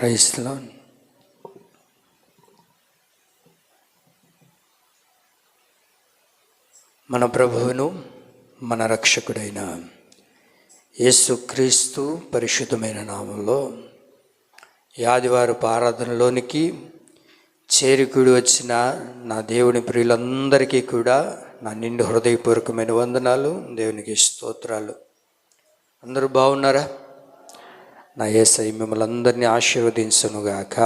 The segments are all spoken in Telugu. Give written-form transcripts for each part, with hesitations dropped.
Praise the lord. మన ప్రభువును మన రక్షకుడైన యేసుక్రీస్తు పరిశుద్ధమైన నామంలో ఈ ఆదివారపు ఆరాధనలోనికి చేరికూడి వచ్చిన నా దేవుని ప్రియులందరికీ కూడా నా నిండు హృదయపూర్వకమైన వందనాలు, దేవునికి స్తోత్రాలు. అందరూ బాగున్నారా? నా యేసయ్య మిమ్మల్ని అందరినీ ఆశీర్వదించునుగాక.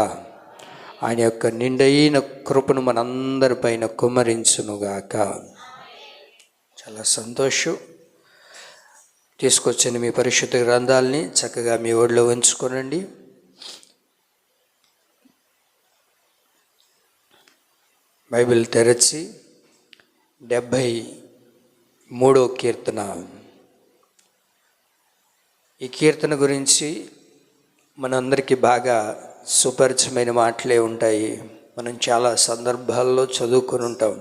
ఆయన యొక్క నిండైన కృపను మనందరిపైన కుమ్మరించునుగాక. చాలా సంతోషం. తీసుకొచ్చిన మీ పరిశుద్ధ గ్రంథాలని చక్కగా మీ ఒడిలో ఉంచుకోనండి. బైబిల్ తెరచి 73వ కీర్తన. ఈ కీర్తన గురించి మనందరికీ బాగా సుపరిచితమైన మాటలే ఉంటాయి. మనం చాలా సందర్భాల్లో చదువుకొని ఉంటాం.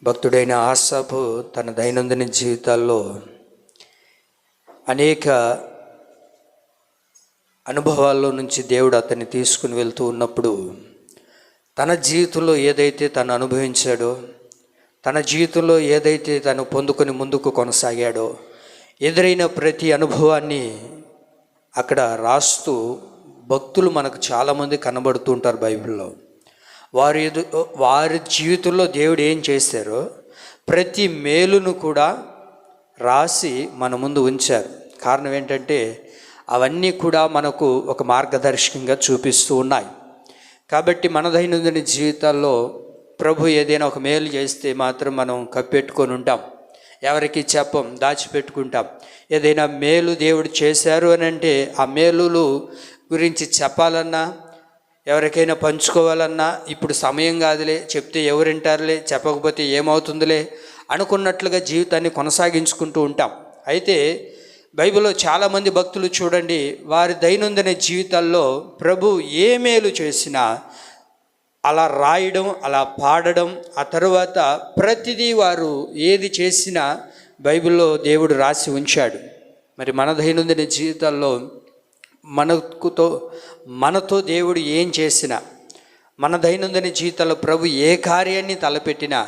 భక్తుడైన ఆసాపు తన దైనందిన జీవితాల్లో అనేక అనుభవాల్లో నుంచి దేవుడు అతన్ని తీసుకుని వెళ్తూ ఉన్నప్పుడు తన జీవితంలో ఏదైతే తను అనుభవించాడో, తన జీవితంలో ఏదైతే తను పొందుకొని ముందుకు కొనసాగాడో, ఎదురైన ప్రతి అనుభవాన్ని అక్కడ రాస్తూ భక్తులు మనకు చాలామంది కనబడుతూ ఉంటారు బైబిల్లో. వారి జీవితంలో దేవుడు ఏం చేశారో ప్రతి మేలును కూడా రాసి మన ముందు ఉంచారు. కారణం ఏంటంటే అవన్నీ కూడా మనకు ఒక మార్గదర్శకంగా చూపిస్తూ ఉన్నాయి. కాబట్టి మన దైనందిన జీవితాల్లో ప్రభు ఏదైనా ఒక మేలు చేస్తే మాత్రం మనం కప్పెట్టుకొని ఉంటాం, ఎవరికి చెప్పం, దాచిపెట్టుకుంటాం. ఏదైనా మేలు దేవుడు చేశారు అని అంటే ఆ మేలులు గురించి చెప్పాలన్నా, ఎవరికైనా పంచుకోవాలన్నా ఇప్పుడు సమయం కాదులే, చెప్తే ఎవరు వింటారులే, చెప్పకపోతే ఏమవుతుందిలే అనుకున్నట్లుగా జీవితాన్ని కొనసాగించుకుంటూ ఉంటాం. అయితే బైబిల్లో చాలామంది భక్తులు చూడండి, వారి దైనందిన జీవితాల్లో ప్రభు ఏ మేలు చేసినా అలా రాయడం, అలా పాడడం, ఆ తరువాత ప్రతిదీ వారు ఏది చేసినా బైబిల్లో దేవుడు రాసి ఉంచాడు. మరి మన దైనందిన జీవితాల్లో మనతో దేవుడు ఏం చేసినా, మన దైనందిన జీవితంలో ప్రభు ఏ కార్యాన్ని తలపెట్టినా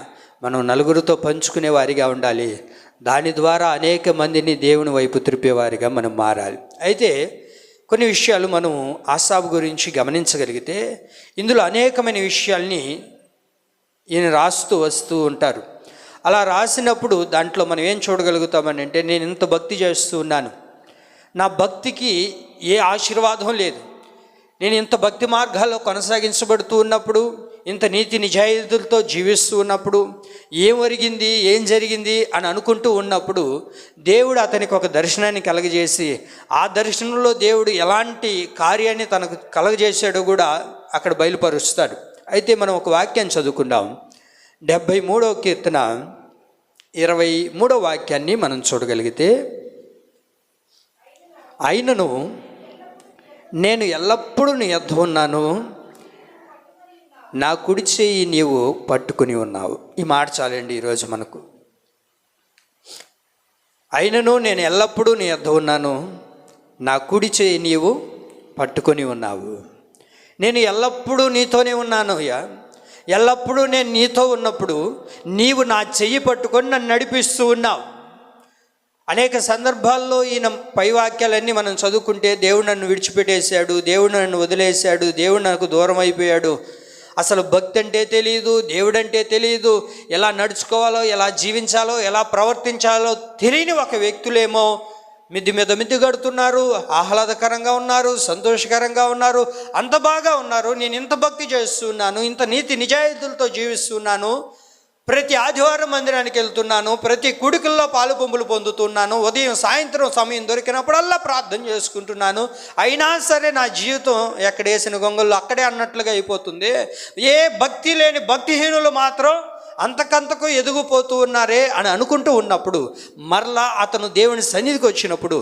మనం నలుగురితో పంచుకునే వారిగా ఉండాలి. దాని ద్వారా అనేక మందిని దేవుని వైపు త్రిప్పేవారిగా మనం మారాలి. అయితే కొన్ని విషయాలు మనం ఆసాపు గురించి గమనించగలిగితే ఇందులో అనేకమైన విషయాల్ని ఈయన రాస్తూ వస్తూ ఉంటారు. అలా రాసినప్పుడు దాంట్లో మనం ఏం చూడగలుగుతామని అంటే, నేను ఇంత భక్తి చేస్తూ ఉన్నాను, నా భక్తికి ఏ ఆశీర్వాదం లేదు, నేను ఇంత భక్తి మార్గాల్లో కొనసాగించబడుతూ ఉన్నప్పుడు, ఇంత నీతి నిజాయితీలతో జీవిస్తూ ఉన్నప్పుడు ఏం ఒరిగింది, ఏం జరిగింది అని అనుకుంటూ ఉన్నప్పుడు దేవుడు అతనికి ఒక దర్శనాన్ని కలగజేసి, ఆ దర్శనంలో దేవుడు ఎలాంటి కార్యాన్ని తనకు కలగజేశాడో కూడా అక్కడ బయలుపరుస్తాడు. అయితే మనం ఒక వాక్యాన్ని చదువుకుందాం. 73వ కీర్తన 23వ వాక్యాన్ని మనం చూడగలిగితే, అయినను నేను ఎల్లప్పుడూ నీ యొద్ద ఉన్నాను, నా కుడి చెయ్యి నీవు పట్టుకుని ఉన్నావు. ఈ మాట చాలండి ఈరోజు మనకు. అయినను నేను ఎల్లప్పుడూ నీ యొద్ద ఉన్నాను, నా కుడి చెయ్యి నీవు పట్టుకొని ఉన్నావు. నేను ఎల్లప్పుడూ నీతోనే ఉన్నాను అయ్యా. ఎల్లప్పుడూ నేను నీతో ఉన్నప్పుడు నీవు నా చెయ్యి పట్టుకొని నన్ను నడిపిస్తూ ఉన్నావు. అనేక సందర్భాల్లో ఈయన పై వాక్యాలన్నీ మనం చదువుకుంటే, దేవుడు నన్ను విడిచిపెట్టేశాడు, దేవుడు నన్ను వదిలేశాడు, దేవుడు నాకు దూరం అయిపోయాడు, అసలు భక్తి అంటే తెలియదు, దేవుడు అంటే తెలియదు, ఎలా నడుచుకోవాలో, ఎలా జీవించాలో, ఎలా ప్రవర్తించాలో తెలియని ఒక వ్యక్తులేమో మిద్ది మీద మిద్ది కడుతున్నారు, ఆహ్లాదకరంగా ఉన్నారు, సంతోషకరంగా ఉన్నారు, అంత బాగా ఉన్నారు. నేను ఇంత భక్తి చేస్తున్నాను, ఇంత నీతి నిజాయితీలతో జీవిస్తున్నాను, ప్రతి ఆదివారం మందిరానికి వెళ్తున్నాను, ప్రతి కుడికల్లో పాలు పంపులు పొందుతున్నాను, ఉదయం సాయంత్రం సమయం దొరికినప్పుడల్లా ప్రార్థన చేసుకుంటున్నాను, అయినా సరే నా జీవితం ఎక్కడేసిన గొంగళ్ళు అక్కడే అన్నట్లుగా అయిపోతుంది. ఏ భక్తి లేని భక్తిహీనులు మాత్రం అంతకంతకు ఎదిగిపోతూ ఉన్నారే అని అనుకుంటూ ఉన్నప్పుడు మరలా అతను దేవుని సన్నిధికి వచ్చినప్పుడు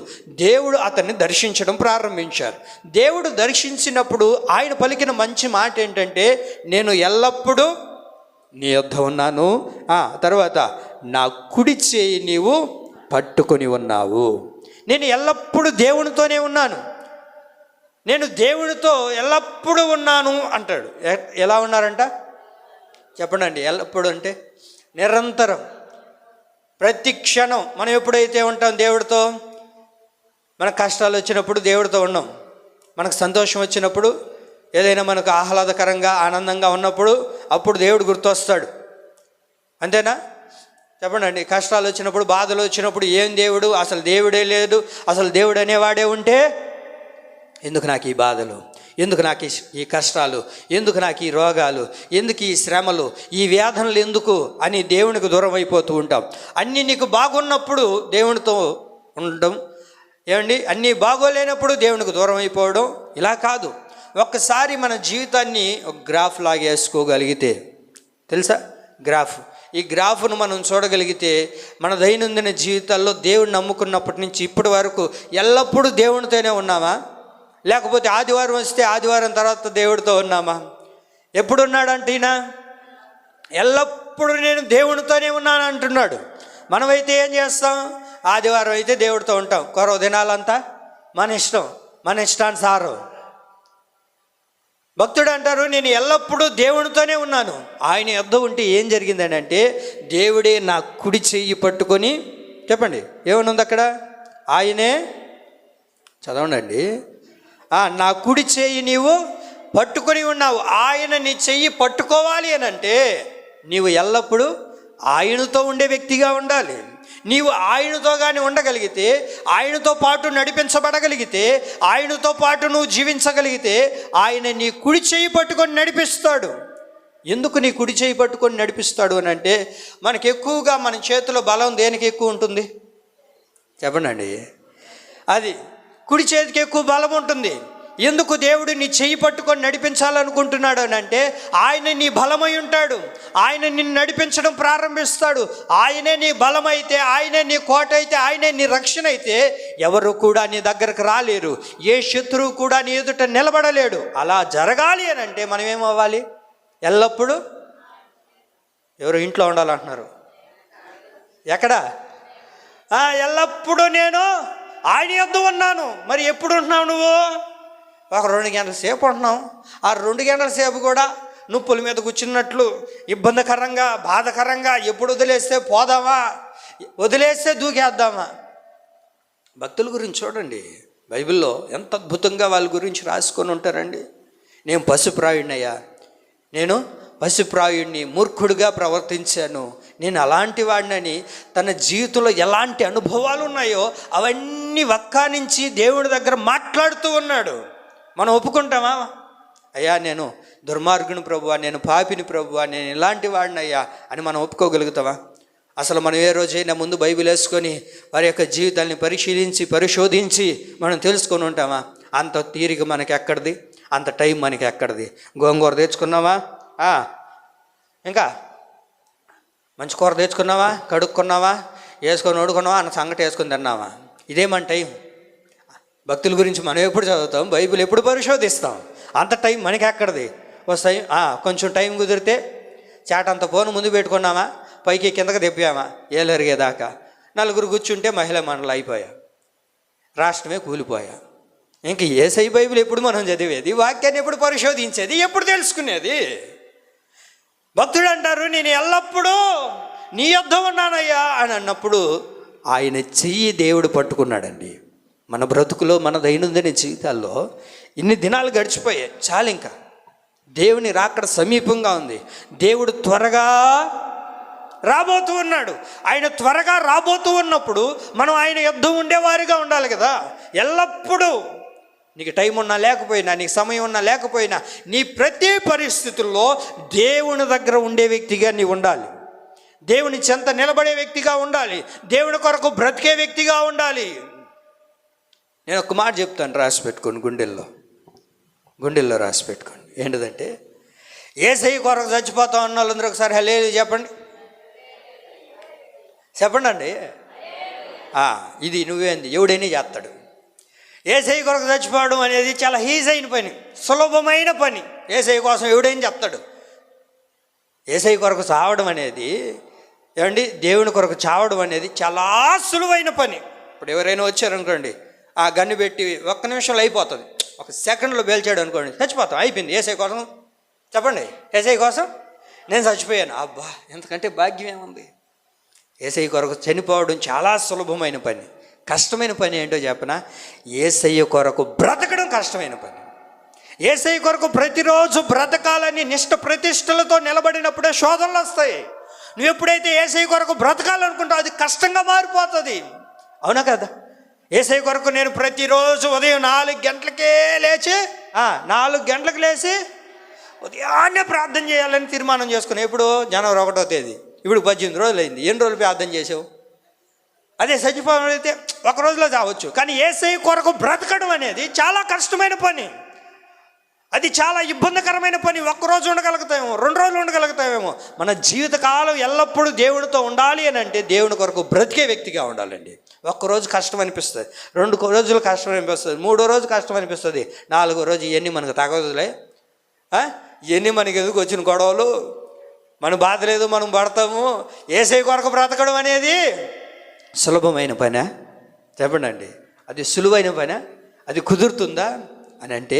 దేవుడు అతన్ని దర్శించడం ప్రారంభించారు. దేవుడు దర్శించినప్పుడు ఆయన పలికిన మంచి మాట ఏంటంటే, నేను ఎల్లప్పుడూ నీ యొద్ద ఉన్నాను, తర్వాత నా కుడి చేయి నీవు పట్టుకొని ఉన్నావు. నేను ఎల్లప్పుడూ దేవునితోనే ఉన్నాను. నేను దేవునితో ఎల్లప్పుడూ ఉన్నాను అంటాడు. ఎలా ఉన్నారంట చెప్పండి అండి. ఎల్లప్పుడూ అంటే నిరంతరం, ప్రతి క్షణం. మనం ఎప్పుడైతే ఉంటాం దేవుడితో, మనకు కష్టాలు వచ్చినప్పుడు దేవుడితో ఉన్నాం, మనకు సంతోషం వచ్చినప్పుడు, ఏదైనా మనకు ఆహ్లాదకరంగా ఆనందంగా ఉన్నప్పుడు అప్పుడు దేవుడు గుర్తొస్తాడు. అంతేనా చెప్పండి అండి. కష్టాలు వచ్చినప్పుడు, బాధలు వచ్చినప్పుడు ఏం దేవుడు, అసలు దేవుడే లేదు, అసలు దేవుడు అనేవాడే ఉంటే ఎందుకు నాకు ఈ బాధలు, ఎందుకు నాకు ఈ కష్టాలు, ఎందుకు నాకు ఈ రోగాలు, ఎందుకు ఈ శ్రమలు, ఈ వేదనలు ఎందుకు అని దేవునికి దూరం అయిపోతూ ఉంటాం. అన్నీ నీకు బాగున్నప్పుడు దేవునితో ఉండడం, ఏమండి అన్నీ బాగోలేనప్పుడు దేవునికి దూరం అయిపోవడం ఇలా కాదు. ఒక్కసారి మన జీవితాన్ని ఒక గ్రాఫ్ లాగా వేసుకోగలిగితే, తెలుసా గ్రాఫ్, ఈ గ్రాఫ్ను మనం చూడగలిగితే మన దైనందిన జీవితాల్లో దేవుడిని నమ్ముకున్నప్పటి నుంచి ఇప్పటి వరకు ఎల్లప్పుడూ దేవునితోనే ఉన్నామా, లేకపోతే ఆదివారం వస్తే ఆదివారం తర్వాత దేవుడితో ఉన్నామా? ఎప్పుడున్నాడంటే ఈయన ఎల్లప్పుడూ నేను దేవునితోనే ఉన్నాను అంటున్నాడు. మనమైతే ఏం చేస్తాం, ఆదివారం అయితే దేవుడితో ఉంటాం, కొరవ దినాలంతా మన ఇష్టం, మన ఇష్టానుసారం. భక్తుడు అంటారు నేను ఎల్లప్పుడూ దేవునితోనే ఉన్నాను. ఆయన యొద్ద ఉంటే ఏం జరిగిందని అంటే దేవుడే నా కుడి చెయ్యి పట్టుకొని, చెప్పండి ఏమనుంది అక్కడ, ఆయనే చదవండి, నా కుడి చెయ్యి నీవు పట్టుకొని ఉన్నావు. ఆయన నీ చెయ్యి పట్టుకోవాలి అని అంటే నీవు ఎల్లప్పుడూ ఆయనతో ఉండే వ్యక్తిగా ఉండాలి. నీవు ఆయనతో కానీ ఉండగలిగితే, ఆయనతో పాటు నడిపించబడగలిగితే, ఆయనతో పాటు నువ్వు జీవించగలిగితే ఆయన నీ కుడి చెయ్యి పట్టుకొని నడిపిస్తాడు. ఎందుకు నీ కుడి చెయ్యి పట్టుకొని నడిపిస్తాడు అని అంటే మనకి ఎక్కువగా మన చేతిలో బలం దేనికి ఎక్కువ ఉంటుంది చెప్పండి, అది కుడి చేతికి ఎక్కువ బలం ఉంటుంది. ఎందుకు దేవుడు నీ చెయ్యి పట్టుకొని నడిపించాలనుకుంటున్నాడు అని అంటే ఆయన నీ బలమై ఉంటాడు, ఆయన నిన్ను నడిపించడం ప్రారంభిస్తాడు. ఆయనే నీ బలమైతే, ఆయనే నీ కోట అయితే, ఆయనే నీ రక్షణ అయితే ఎవరు కూడా నీ దగ్గరకు రాలేరు, ఏ శత్రువు కూడా నీ ఎదుట నిలబడలేడు. అలా జరగాలి అని అంటే మనం ఏమవ్వాలి, ఎల్లప్పుడూ ఎవరు ఇంట్లో ఉండాలంటున్నారు, ఎక్కడ, ఎల్లప్పుడూ నేను ఆయన యొద్ద ఉన్నాను. మరి ఎప్పుడు ఉంటున్నావు నువ్వు, ఒక 2 గంటల సేపు ఉంటున్నావు. ఆ 2 గంటల సేపు కూడా నొప్పుల మీద కూర్చున్నట్లు ఇబ్బందికరంగా, బాధకరంగా, ఎప్పుడు వదిలేస్తే పోదామా, వదిలేస్తే దూకేద్దామా. భక్తుల గురించి చూడండి, బైబిల్లో ఎంత అద్భుతంగా వాళ్ళ గురించి రాసుకొని ఉంటారండి. నేను పశుప్రాయుడినయ్యా, నేను పశుప్రాయుడిని, మూర్ఖుడిగా ప్రవర్తించాను, నేను అలాంటి వాడినని తన జీవితంలో ఎలాంటి అనుభవాలు ఉన్నాయో అవన్నీ వక్కానించి దేవుడి దగ్గర మాట్లాడుతూ ఉన్నాడు. మనం ఒప్పుకుంటామా, అయ్యా నేను దుర్మార్గుని ప్రభువా, నేను పాపిని ప్రభువా, నేను ఇలాంటి వాడినయ్యా అని మనం ఒప్పుకోగలుగుతామా? అసలు మనం ఏ రోజైనా ముందు బైబిల్ వేసుకొని వారి యొక్క జీవితాన్ని పరిశోధించి మనం తెలుసుకొని ఉంటామా? అంత తీరిక మనకి ఎక్కడిది, అంత టైం మనకి ఎక్కడిది? గోంగూర తెచ్చుకున్నావా, ఇంకా మంచి కూర తెచ్చుకున్నావా, కడుక్కున్నావా, వేసుకొని వండుకున్నావా, అన్న సంగటి వేసుకొని తిన్నావా? ఇదేమని టైం? భక్తుల గురించి మనం ఎప్పుడు చదువుతాం, బైబిల్ ఎప్పుడు పరిశోధిస్తాం? అంత టైం మనకి ఎక్కడిది? వస్తాయి. కొంచెం టైం కుదిరితే చాటంత ఫోన్ ముందు పెట్టుకున్నామా, పైకి కిందకి తెప్పామా, ఏలరిగేదాకా 4 కూర్చుంటే మహిళా మండలి అయిపోయా, రాష్ట్రమే కూలిపోయా. ఇంక యేసై బైబిల్ ఎప్పుడు మనం చదివేది, వాక్యాన్ని ఎప్పుడు పరిశోధించేది, ఎప్పుడు తెలుసుకునేది? భక్తుడు అంటారు నేను ఎల్లప్పుడూ నీ యొద్ద ఉన్నానయ్యా అని అన్నప్పుడు ఆయన చెయ్యి దేవుడు పట్టుకున్నాడండి. మన బ్రతుకులో, మన దైనందిన జీవితాల్లో ఇన్ని దినాలు గడిచిపోయాయి, చాలు ఇంకా దేవుని రాకడ సమీపంగా ఉంది. దేవుడు త్వరగా రాబోతూ ఉన్నాడు. ఆయన త్వరగా రాబోతూ ఉన్నప్పుడు మనం ఆయన యొద్ద ఉండేవారిగా ఉండాలి కదా. ఎల్లప్పుడూ నీకు టైం ఉన్నా లేకపోయినా, నీకు సమయం ఉన్నా లేకపోయినా, నీ ప్రతి పరిస్థితుల్లో దేవుని దగ్గర ఉండే వ్యక్తిగా నీవు ఉండాలి. దేవుని చెంత నిలబడే వ్యక్తిగా ఉండాలి. దేవుని కొరకు బ్రతికే వ్యక్తిగా ఉండాలి. నేను ఒక మాట చెప్తాను, రాసి పెట్టుకోండి, గుండెల్లో రాసి పెట్టుకోండి. ఏంటిదంటే యేసయ్య కొరకు చచ్చిపోతా ఉన్న వాళ్ళందరూ ఒకసారి హల్లెలూయా చెప్పండి, చెప్పండి అండి. ఇది నువ్వేంది, ఎవడైనా చేస్తాడు. యేసయ్య కొరకు చచ్చిపోవడం అనేది చాలా ఈజీ పని, సులభమైన పని. యేసయ్య కోసం ఎవడైనా చెప్తాడు. యేసయ్య కొరకు చావడం అనేది, ఏమండి, దేవుని కొరకు చావడం అనేది చాలా సులువైన పని. ఇప్పుడు ఎవరైనా వచ్చారనుకోండి, గన్ను పెట్టి 1 నిమిషంలో అయిపోతుంది, ఒక సెకండ్లో పేల్చాడు అనుకోండి, చచ్చిపోతాం, అయిపోయింది. ఏసై కోసం చెప్పండి, ఏసై కోసం నేను చచ్చిపోయాను. అబ్బా, ఎంతకంటే భాగ్యం ఏముంది? ఏసై కొరకు చనిపోవడం చాలా సులభమైన పని. కష్టమైన పని ఏంటో చెప్పనా? ఏసయ్య కొరకు బ్రతకడం కష్టమైన పని. ఏసయ్య కొరకు ప్రతిరోజు బ్రతకాలని నిష్ఠ ప్రతిష్టలతో నిలబడినప్పుడే శోధనలు వస్తాయి. నువ్వు ఎప్పుడైతే ఏసయ్య కొరకు బ్రతకాలనుకుంటావు అది కష్టంగా మారిపోతుంది. అవునా కదా? ఏసయ్య కొరకు నేను ప్రతిరోజు ఉదయం 4 గంటలకే లేచి 4 గంటలకు లేచి ఉదయాన్నే ప్రార్థన చేయాలని తీర్మానం చేసుకుని, ఇప్పుడు జనవరి 1వ తేదీ, ఇప్పుడు 18 రోజులు అయింది. ఎన్ని రోజులు ప్రార్థన చేసావు? అదే చచ్చిపోవడం అయితే ఒక రోజులో చావచ్చు. కానీ యేసయ్య కొరకు బ్రతకడం అనేది చాలా కష్టమైన పని. అది చాలా ఇబ్బందికరమైన పని. ఒక్కరోజు ఉండగలుగుతామేమో, 2 రోజులు ఉండగలుగుతామేమో. మన జీవితకాలం ఎల్లప్పుడూ దేవునితో ఉండాలి అని అంటే దేవుని కొరకు బ్రతికే వ్యక్తిగా ఉండాలండి. ఒక్కరోజు కష్టం అనిపిస్తుంది, 2 రోజులు కష్టం అనిపిస్తుంది, 3వ రోజు కష్టం అనిపిస్తుంది, 4వ రోజు ఇవన్నీ మనకు తగదులే, ఇవన్నీ మనకి ఎందుకు వచ్చిన గొడవలు, మన బాధ లేదు, మనం పడతాము. యేసయ్య కొరకు బ్రతకడం అనేది సులభమైన పనా? చెప్పండి, అది సులువైన పనా? అది కుదురుతుందా అని అంటే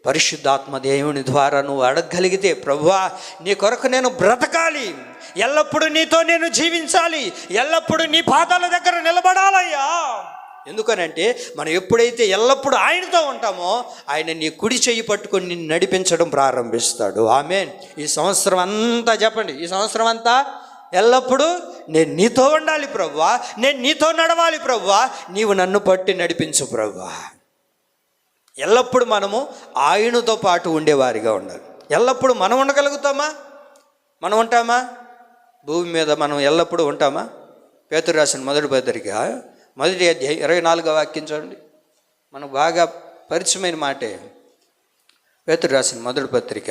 పరిశుద్ధాత్మ దేవుని ద్వారా నువ్వు అడగగలిగితే, ప్రభువా నీ కొరకు నేను బ్రతకాలి, ఎల్లప్పుడూ నీతో నేను జీవించాలి, ఎల్లప్పుడూ నీ పాదాల దగ్గర నిలబడాలయ్యా. ఎందుకనంటే మనం ఎప్పుడైతే ఎల్లప్పుడూ ఆయనతో ఉంటామో ఆయన నీ కుడి చెయ్యి పట్టుకొని నిన్ను నడిపించడం ప్రారంభిస్తాడు. ఆమేన్. ఈ సంవత్సరం అంతా చెప్పండి, ఈ సంవత్సరం అంతా ఎల్లప్పుడూ నేను నీతో ఉండాలి ప్రభువా, నేను నీతో నడవాలి ప్రభువా, నీవు నన్ను పట్టి నడిపించు ప్రభువా. ఎల్లప్పుడూ మనము ఆయనతో పాటు ఉండేవారిగా ఉండాలి. ఎల్లప్పుడూ మనం ఉండగలుగుతామా? మనం ఉంటామా? భూమి మీద మనం ఎల్లప్పుడూ ఉంటామా? పేతురు రాసిన 1వ పత్రిక 1వ అధ్యాయం 24వ వాక్యం చూడండి. మనకు బాగా పరిచయమైన మాటే. పేతురు రాసిన 1వ పత్రిక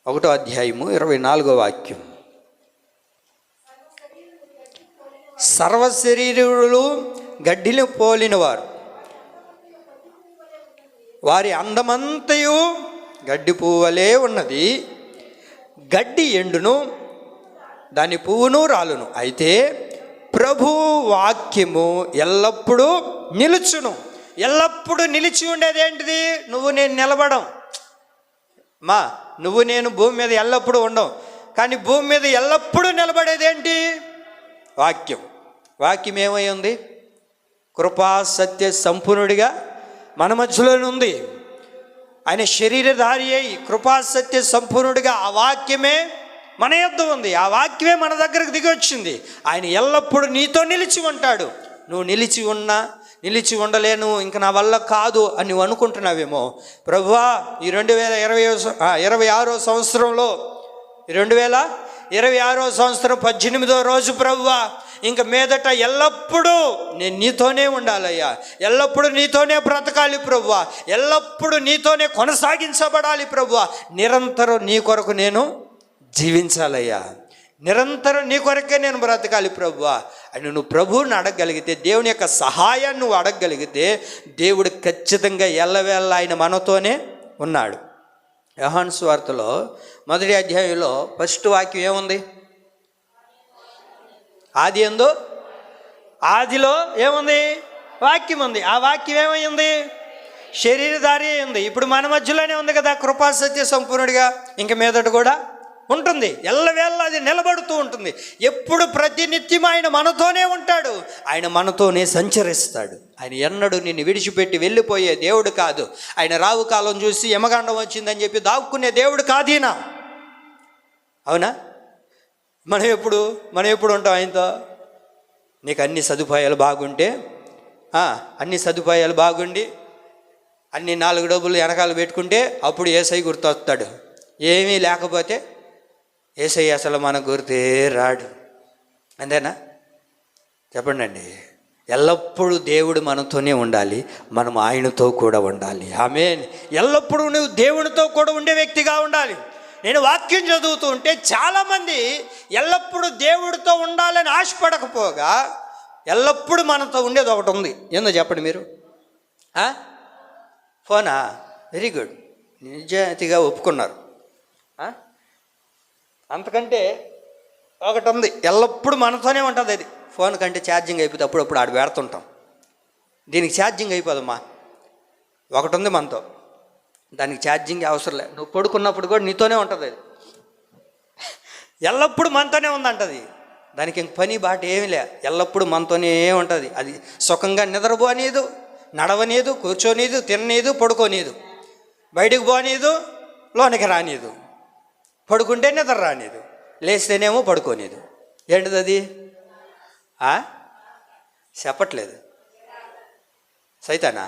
1వ అధ్యాయము 24వ వాక్యం. సర్వశరీరులు గడ్డిని పోలినవారు, వారి అందమంతయు గడ్డి పువ్వులే ఉన్నది. గడ్డి ఎండును, దాని పువ్వును రాలును, అయితే ప్రభు వాక్యము ఎల్లప్పుడూ నిలుచును. ఎల్లప్పుడూ నిలిచి ఉండేది ఏంటిది? నువ్వు నేను నిలబడం. నువ్వు నేను భూమి మీద ఎల్లప్పుడూ ఉండం, కానీ భూమి మీద ఎల్లప్పుడూ నిలబడేది ఏంటి? వాక్యం. వాక్యం ఏమై ఉంది? కృపా సత్య సంపూర్ణుడిగా మన మధ్యలోనే ఉంది. ఆయన శరీరధారి అయి కృపా సత్య సంపూర్ణుడిగా ఆ వాక్యమే మన యొద్ద ఉంది. ఆ వాక్యమే మన దగ్గరకు దిగి వచ్చింది. ఆయన ఎల్లప్పుడూ నీతో నిలిచి ఉంటాడు. నువ్వు నిలిచి ఉండలేను, ఇంక నా వల్ల కాదు అని నువ్వు అనుకుంటున్నావేమో. ప్రభువా ఈ 2026వ సంవత్సరంలో 2026వ సంవత్సరం 18వ రోజు ప్రభువా ఇంక మీదట ఎల్లప్పుడూ నేను నీతోనే ఉండాలయ్యా, ఎల్లప్పుడూ నీతోనే బ్రతకాలి ప్రభువా, ఎల్లప్పుడూ నీతోనే కొనసాగించబడాలి ప్రభువా, నిరంతరం నీ కొరకు నేను జీవించాలయ్యా, నిరంతరం నీ కొరకే నేను బ్రతకాలి ప్రభువా అని నువ్వు ప్రభువుని అడగగలిగితే, దేవుని యొక్క సహాయాన్ని నువ్వు అడగగలిగితే దేవుడు ఖచ్చితంగా ఎల్లవేళ ఆయన మనతోనే ఉన్నాడు. యోహాను సువార్తలో 1వ అధ్యాయంలో 1వ వాక్యం ఏముంది? ఆదిలో ఏముంది? వాక్యం ఉంది. ఆ వాక్యం ఏమైంది? శరీరధారి ఉంది. ఇప్పుడు మన మధ్యలోనే ఉంది కదా కృపా సత్య సంపూర్ణుడిగా. ఇంక మీదట కూడా ఉంటుంది, ఎల్లవేళ అది నిలబడుతూ ఉంటుంది. ఎప్పుడు ప్రతినిత్యం ఆయన మనతోనే ఉంటాడు, ఆయన మనతోనే సంచరిస్తాడు. ఆయన ఎన్నడూ నిన్ను విడిచిపెట్టి వెళ్ళిపోయే దేవుడు కాదు. ఆయన రావు కాలం చూసి యమగండం వచ్చిందని చెప్పి దాక్కునే దేవుడు కాదీనా. అవునా? మనం ఎప్పుడు ఉంటాం ఆయనతో? నీకు అన్ని సదుపాయాలు బాగుంటే, అన్ని సదుపాయాలు బాగుండి అన్ని 4 డబ్బులు వెనకాల పెట్టుకుంటే అప్పుడు యేసయ్య గుర్తొస్తాడు. ఏమీ లేకపోతే యేసయ్య అసలు మన గుర్తే రాడు. అంతేనా? చెప్పండి అండి. ఎల్లప్పుడూ దేవుడు మనతోనే ఉండాలి, మనం ఆయనతో కూడా ఉండాలి. ఆమేన్. ఎల్లప్పుడూ నువ్వు దేవునితో కూడా ఉండే వ్యక్తిగా ఉండాలి. నేను వాక్యం చదువుతూ ఉంటే చాలామంది ఎల్లప్పుడూ దేవుడితో ఉండాలని ఆశపడకపోగా ఎల్లప్పుడూ మనతో ఉండేది ఒకటి ఉంది. ఏందో చెప్పండి మీరు? ఫోనా? వెరీ గుడ్, నిజాయితీగా ఒప్పుకున్నారు. అంతకంటే ఒకటి ఉంది, ఎల్లప్పుడూ మనతోనే ఉంటుంది. అది ఫోన్ కంటే ఛార్జింగ్ అయిపోతే అప్పుడప్పుడు ఆడ పెడుతుంటాం. దీనికి ఛార్జింగ్ అయిపోదమ్మా, ఒకటి ఉంది మనతో, దానికి ఛార్జింగ్ అవసరం లేదు. నువ్వు పడుకున్నప్పుడు కూడా నీతోనే ఉంటుంది అది, ఎల్లప్పుడూ మనతోనే ఉందంటది. దానికి ఇంక పని బాట ఏమి లే, ఎల్లప్పుడూ మనతోనే ఉంటుంది. అది సుఖంగా నిద్రపోనీదు, నడవనీదు, కూర్చోనీదు, తిననీదు, పడుకోనీదు, బయటకు పోనీదు, లోనికి రానీదు, పడుకుంటే నిద్ర రానీదు, లేస్తేనేమో పడుకోనీదు. ఏంటిది అది? చెప్పట్లేదు. సైతానా?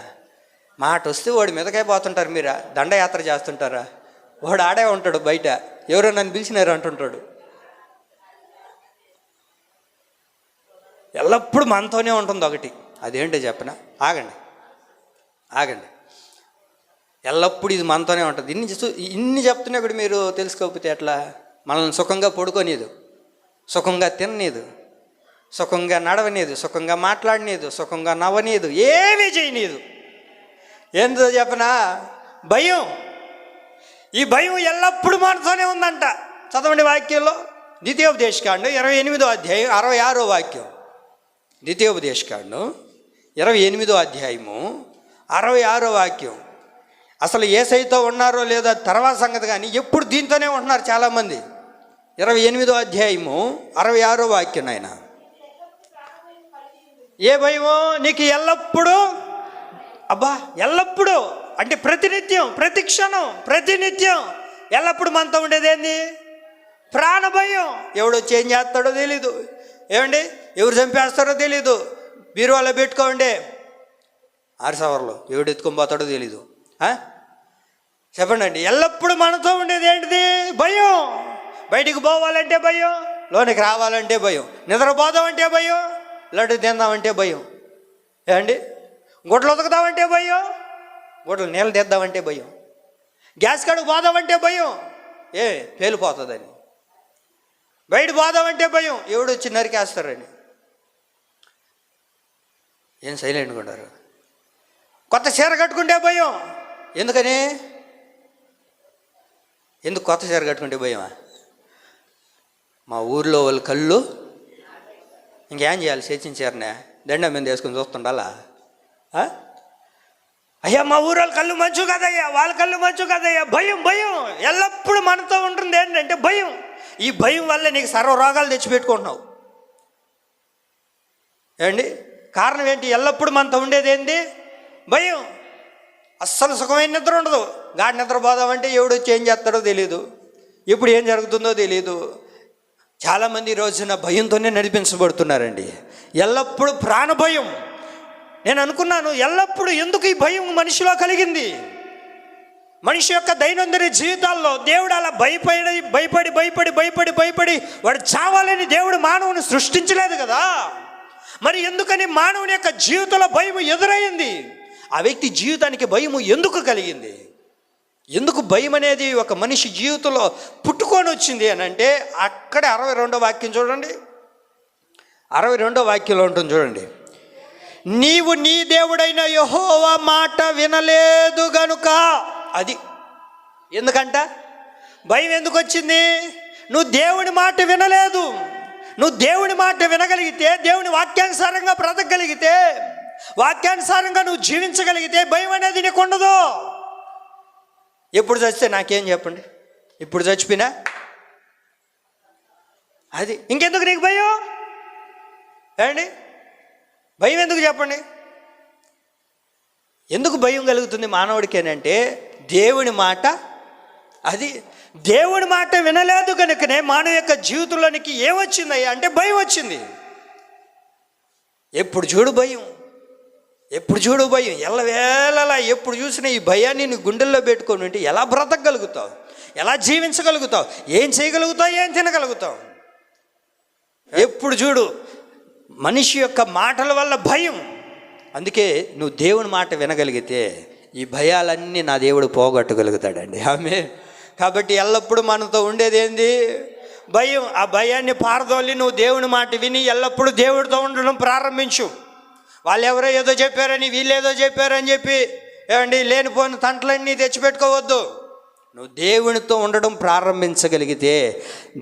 మాట వస్తే వాడి మీదకాయ పోతుంటారు. మీరా దండయాత్ర చేస్తుంటారా? వాడు ఆడే ఉంటాడు బయట, ఎవరో నన్ను పిలిచినారు అంటుంటాడు. ఎల్లప్పుడూ మనతోనే ఉంటుంది ఒకటి. అదేంటో చెప్పనా? ఆగండి. ఎల్లప్పుడూ ఇది మనతోనే ఉంటుంది. ఇన్ని చెప్తున్నా కూడా మీరు తెలుసుకోకపోతే ఎట్లా? మనల్ని సుఖంగా పడుకోనీదు, సుఖంగా తిననీదు, సుఖంగా నడవనీదు, సుఖంగా మాట్లాడనీదు, సుఖంగా నవ్వనీదు, ఏమీ చేయనీదు. ఏందో చెప్పనా? భయం. ఈ భయం ఎల్లప్పుడూ మనతోనే ఉందంట. చదవండి వాక్యంలో, ద్వితీయోపదేశకాండం 28వ అధ్యాయం 66వ వాక్యం. ద్వితీయోపదేశకాండం 28వ అధ్యాయము 66వ వాక్యం. అసలు యేసయ్యతో ఉన్నారో లేదో తర్వాత సంగతి, కానీ ఎప్పుడు దీంతోనే ఉంటున్నారు చాలామంది. 28వ అధ్యాయము 66వ వాక్యం. ఆయన ఏ భయమో నీకు ఎల్లప్పుడూ, ఎల్లప్పుడూ అంటే ప్రతినిత్యం, ప్రతి క్షణం, ప్రతినిత్యం ఎల్లప్పుడు మనతో ఉండేది ఏంది? ప్రాణ భయం. ఎవడు చేంజ్ చేస్తాడో తెలీదు, ఏమండి ఎవరు చంపేస్తారో తెలీదు, బీరువాలో పెట్టుకోండి 6 సవర్లు ఎవడు ఎత్తుకొని పోతాడో తెలీదు. చెప్పండి అండి, ఎల్లప్పుడూ మనతో ఉండేది ఏంటిది? భయం. బయటికి పోవాలంటే భయం, లోనికి రావాలంటే భయం, నిద్రపోదామంటే భయం, లడ్డు తిందామంటే భయం, ఏమండి గుడ్లు ఉతకుదామంటే భయం, గుడ్లు నీళ్ళు తెద్దామంటే భయం, గ్యాస్ కాడికి పోదామంటే భయం, పేలిపోతుందని, బయట పోదామంటే భయం, ఎవడు వచ్చి నరికేస్తారని. ఏం సైలెంట్గా ఉన్నారు? కొత్త చీర కట్టుకుంటే భయం. ఎందుకని? ఎందుకు కొత్త చీర కట్టుకుంటే భయమా? మా ఊర్లో వాళ్ళ కళ్ళు ఇంకేం చేయాలి? చేసిన చీరనే దండం మీద వేసుకొని చూస్తుండాలా? అయ్యా మా ఊరు వాళ్ళ కళ్ళు మంచు కదయ్యా, వాళ్ళ కళ్ళు మంచు కదయ్యా. భయం. ఎల్లప్పుడూ మనతో ఉంటుంది ఏంటంటే భయం. ఈ భయం వల్ల నీకు సర్వ రోగాలు తెచ్చిపెట్టుకుంటున్నావు. ఏమండి కారణం ఏంటి? ఎల్లప్పుడూ మనతో ఉండేది ఏంటి? భయం. అస్సలు సుఖమైన నిద్ర ఉండదు. గాడి నిద్ర పోదామంటే ఎవడు వచ్చి ఏం చేస్తాడో తెలియదు, ఇప్పుడు ఏం జరుగుతుందో తెలియదు. చాలామంది ఈ రోజున భయంతోనే నడిపించబడుతున్నారండి. ఎల్లప్పుడూ ప్రాణ భయం. నేను అనుకున్నాను, ఎల్లప్పుడూ ఎందుకు ఈ భయం మనిషిలో కలిగింది? మనిషి యొక్క దైనందిన జీవితాల్లో దేవుడు అలా భయపడి వాడు చావాలని దేవుడు మానవుని సృష్టించలేదు కదా. మరి ఎందుకని మానవుని యొక్క జీవితంలో భయం ఎదురైంది? ఆ వ్యక్తి జీవితానికి భయము ఎందుకు కలిగింది? ఎందుకు భయం అనేది ఒక మనిషి జీవితంలో పుట్టుకొని వచ్చింది అని అంటే, అక్కడే 62వ వాక్యం చూడండి. 62వ వాక్యంలో ఉంటుంది చూడండి. నీవు నీ దేవుడైన యెహోవా మాట వినలేదు గనుక. అది ఎందుకంట భయం ఎందుకు వచ్చింది? నువ్వు దేవుని మాట వినలేదు. నువ్వు దేవుని మాట వినగలిగితే, దేవుని వాక్యానుసారంగా బ్రతకగలిగితే, వాక్యానుసారంగా నువ్వు జీవించగలిగితే భయం అనేది నీకు ఉండదు. ఎప్పుడు చచ్చితే నాకేం చెప్పండి? ఇప్పుడు చచ్చిపోయినా అది ఇంకెందుకు నీకు భయం? ఏమండి భయం ఎందుకు చెప్పండి? ఎందుకు భయం కలుగుతుంది మానవుడికి అంటే, దేవుని మాట, అది దేవుని మాట వినలేదు కనుకనే మానవ యొక్క జీవితంలోనికి ఏమొచ్చిందయ్యా అంటే భయం వచ్చింది. ఎప్పుడు చూడు భయం, ఎల్లవేళలా ఎప్పుడు చూసినా ఈ భయాన్ని నీ గుండెల్లో పెట్టుకొని ఉంటే ఎలా బ్రతకగలుగుతావు? ఎలా జీవించగలుగుతావు? ఏం చేయగలుగుతావు? ఏం తినగలుగుతావు? ఎప్పుడు చూడు మనిషి యొక్క మాటల వల్ల భయం. అందుకే నువ్వు దేవుని మాట వినగలిగితే ఈ భయాలన్నీ నా దేవుడు పోగొట్టగలుగుతాడండి. ఆమె కాబట్టి ఎల్లప్పుడూ మనతో ఉండేది ఏంది? భయం. ఆ భయాన్ని పారదోలి నువ్వు దేవుని మాట విని ఎల్లప్పుడూ దేవుడితో ఉండడం ప్రారంభించు. వాళ్ళు ఎవరో ఏదో చెప్పారని, వీళ్ళేదో చెప్పారని చెప్పి ఏమండి లేనిపోయిన తంటలన్నీ తెచ్చిపెట్టుకోవద్దు. నువ్వు దేవునితో ఉండడం ప్రారంభించగలిగితే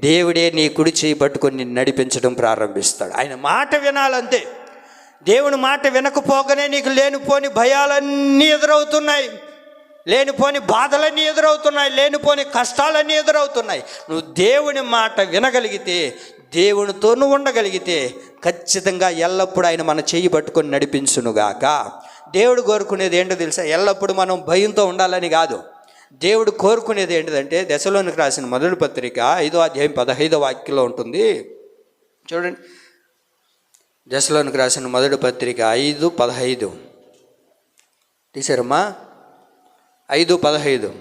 దేవుడే నీ కుడి చేయి పట్టుకొని నిన్ను నడిపించడం ప్రారంభిస్తాడు. ఆయన మాట వినాలంతే. దేవుని మాట వినకపోగానే నీకు లేనిపోని భయాలన్నీ ఎదురవుతున్నాయి, లేనిపోని బాధలన్నీ ఎదురవుతున్నాయి, లేనిపోని కష్టాలన్నీ ఎదురవుతున్నాయి. నువ్వు దేవుని మాట వినగలిగితే, దేవునితో నువ్వు ఉండగలిగితే ఖచ్చితంగా ఎల్లప్పుడూ ఆయన మన చెయ్యి పట్టుకొని నడిపించునుగాక. దేవుడు కోరుకునేది ఏంటో తెలుసా? ఎల్లప్పుడూ మనం భయంతో ఉండాలని కాదు. దేవుడు కోరుకునేది ఏంటిదంటే, దశలోనికి రాసిన మొదటి పత్రిక 5వ అధ్యాయం 15వ వాక్యంలో ఉంటుంది. చూడండి, దశలోనికి రాసిన మొదటి పత్రిక 5:15 తీసారమ్మా. 5:15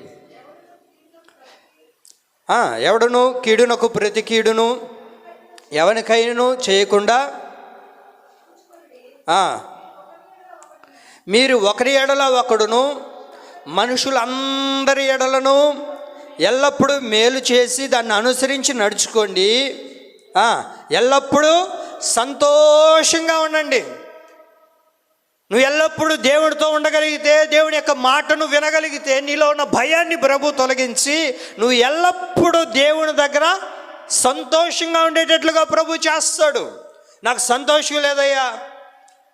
ఎవడును కీడునకు ప్రతి కీడును ఎవరికైనా చేయకుండా మీరు ఒకరి ఎడల ఒకడును మనుషులందరి ఎడలను ఎల్లప్పుడూ మేలు చేసి దాన్ని అనుసరించి నడుచుకోండి. ఎల్లప్పుడూ సంతోషంగా ఉండండి. నువ్వు ఎల్లప్పుడూ దేవుడితో ఉండగలిగితే, దేవుని యొక్క మాటను వినగలిగితే, నీలో ఉన్న భయాన్ని ప్రభు తొలగించి నువ్వు ఎల్లప్పుడూ దేవుని దగ్గర సంతోషంగా ఉండేటట్లుగా ప్రభు చేస్తాడు. నాకు సంతోషం లేదయ్యా,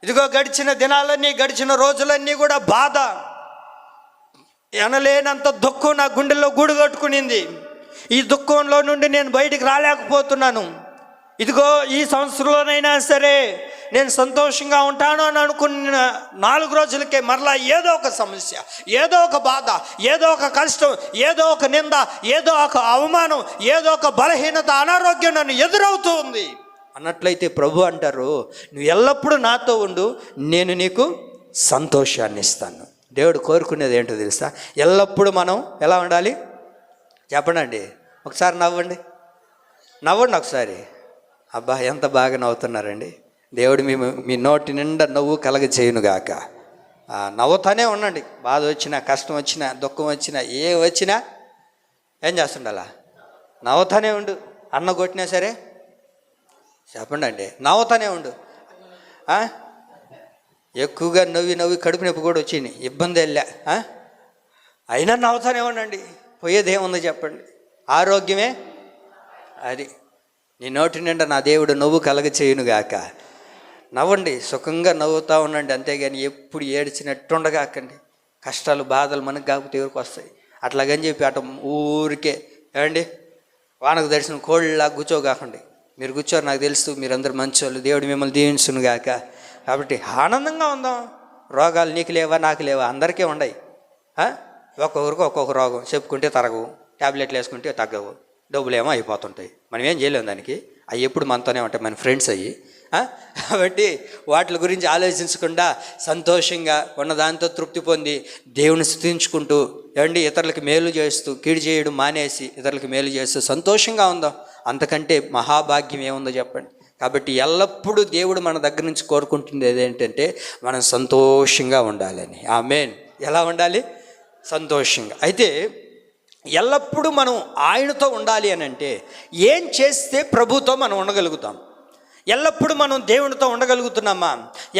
ఇదిగో గడిచిన దినాలన్నీ, గడిచిన రోజులన్నీ కూడా బాధ, ఎనలేనంత దుఃఖం నా గుండెల్లో గూడు కట్టుకునింది. ఈ దుఃఖంలో నుండి నేను బయటికి రాలేకపోతున్నాను. ఇదిగో ఈ సంవత్సరంలోనైనా సరే నేను సంతోషంగా ఉంటాను అని అనుకున్న 4 రోజులకే మరలా ఏదో ఒక సమస్య, ఏదో ఒక బాధ, ఏదో ఒక కష్టం, ఏదో ఒక నింద, ఏదో ఒక అవమానం, ఏదో ఒక బలహీనత, అనారోగ్యం నన్ను ఎదురవుతూ ఉంది అన్నట్లయితే ప్రభు అంటారు, నువ్వు ఎల్లప్పుడూ నాతో ఉండు, నేను నీకు సంతోషాన్ని ఇస్తాను. దేవుడు కోరుకునేది ఏంటో తెలుసా? ఎల్లప్పుడూ మనం ఎలా ఉండాలి చెప్పండి. ఒకసారి నవ్వండి, నవ్వండి ఒకసారి. అబ్బా ఎంత బాగా నవ్వుతున్నారండి. దేవుడు మీ నోటి నిండా నవ్వు కలగజేయునుగాక. నవ్వుతానే ఉండండి. బాధ వచ్చినా, కష్టం వచ్చినా, దుఃఖం వచ్చినా, ఏ వచ్చినా ఏం చేస్తుండాలా? నవ్వుతానే ఉండు. అన్న కొట్టినా సరే చెప్పండి, నవ్వుతానే ఉండు. ఎక్కువగా నవ్వి కడుపు నొప్పి కూడా వచ్చింది, ఇబ్బంది వెళ్ళా, అయినా నవ్వుతానే ఉండండి. పోయేది ఏముందో చెప్పండి? ఆరోగ్యమే అది. నీ నోటి నిండా నా దేవుడు నవ్వు కలగచేయునుగాక. నవ్వండి, సుఖంగా నవ్వుతూ ఉండండి, అంతేగాని ఎప్పుడు ఏడ్చినట్టుండగాకండి. కష్టాలు బాధలు మనకు కాకపోతే ఎవరికి వస్తాయి. అట్లాగని చెప్పి అటు ఊరికే ఏమండి వానకు దర్శనం కోళ్ళలా కూర్చోగాకండి. మీరు కూర్చోరు, నాకు తెలుసు మీరందరూ మంచోళ్ళు, దేవుడు మిమ్మల్ని దీవించునుగాక. కాబట్టి ఆనందంగా ఉందాం. రోగాలు నీకు లేవా, నాకు లేవా, అందరికీ ఉన్నాయి. ఒక్కొక్కరికి ఒక్కొక్క రోగం, చెప్పుకుంటే తరగవు, ట్యాబ్లెట్లు వేసుకుంటే తగ్గవు, డబ్బులేమో అయిపోతుంటాయి. మనం ఏం చేయలేము దానికి. అవి ఎప్పుడు మనతోనే ఉంటాయి, మన ఫ్రెండ్స్ అయ్యి. కాబట్టి వాటి గురించి ఆలోచించకుండా సంతోషంగా ఉన్నదాంతో తృప్తి పొంది దేవుని స్తుతించుకుంటూ ఏమండి ఇతరులకు మేలు చేస్తూ, కీడు చేయడం మానేసి ఇతరులకు మేలు చేస్తూ సంతోషంగా ఉందాం. అంతకంటే మహాభాగ్యం ఏముందో చెప్పండి. కాబట్టి ఎల్లప్పుడూ దేవుడు మన దగ్గర నుంచి కోరుకుంటుంది ఏదేంటంటే మనం సంతోషంగా ఉండాలని. ఆమేన్. ఎలా ఉండాలి? సంతోషంగా. అయితే ఎల్లప్పుడూ మనం ఆయనతో ఉండాలి అని అంటే ఏం చేస్తే ప్రభుతో మనం ఉండగలుగుతాం? ఎల్లప్పుడూ మనం దేవునితో ఉండగలుగుతున్నామా?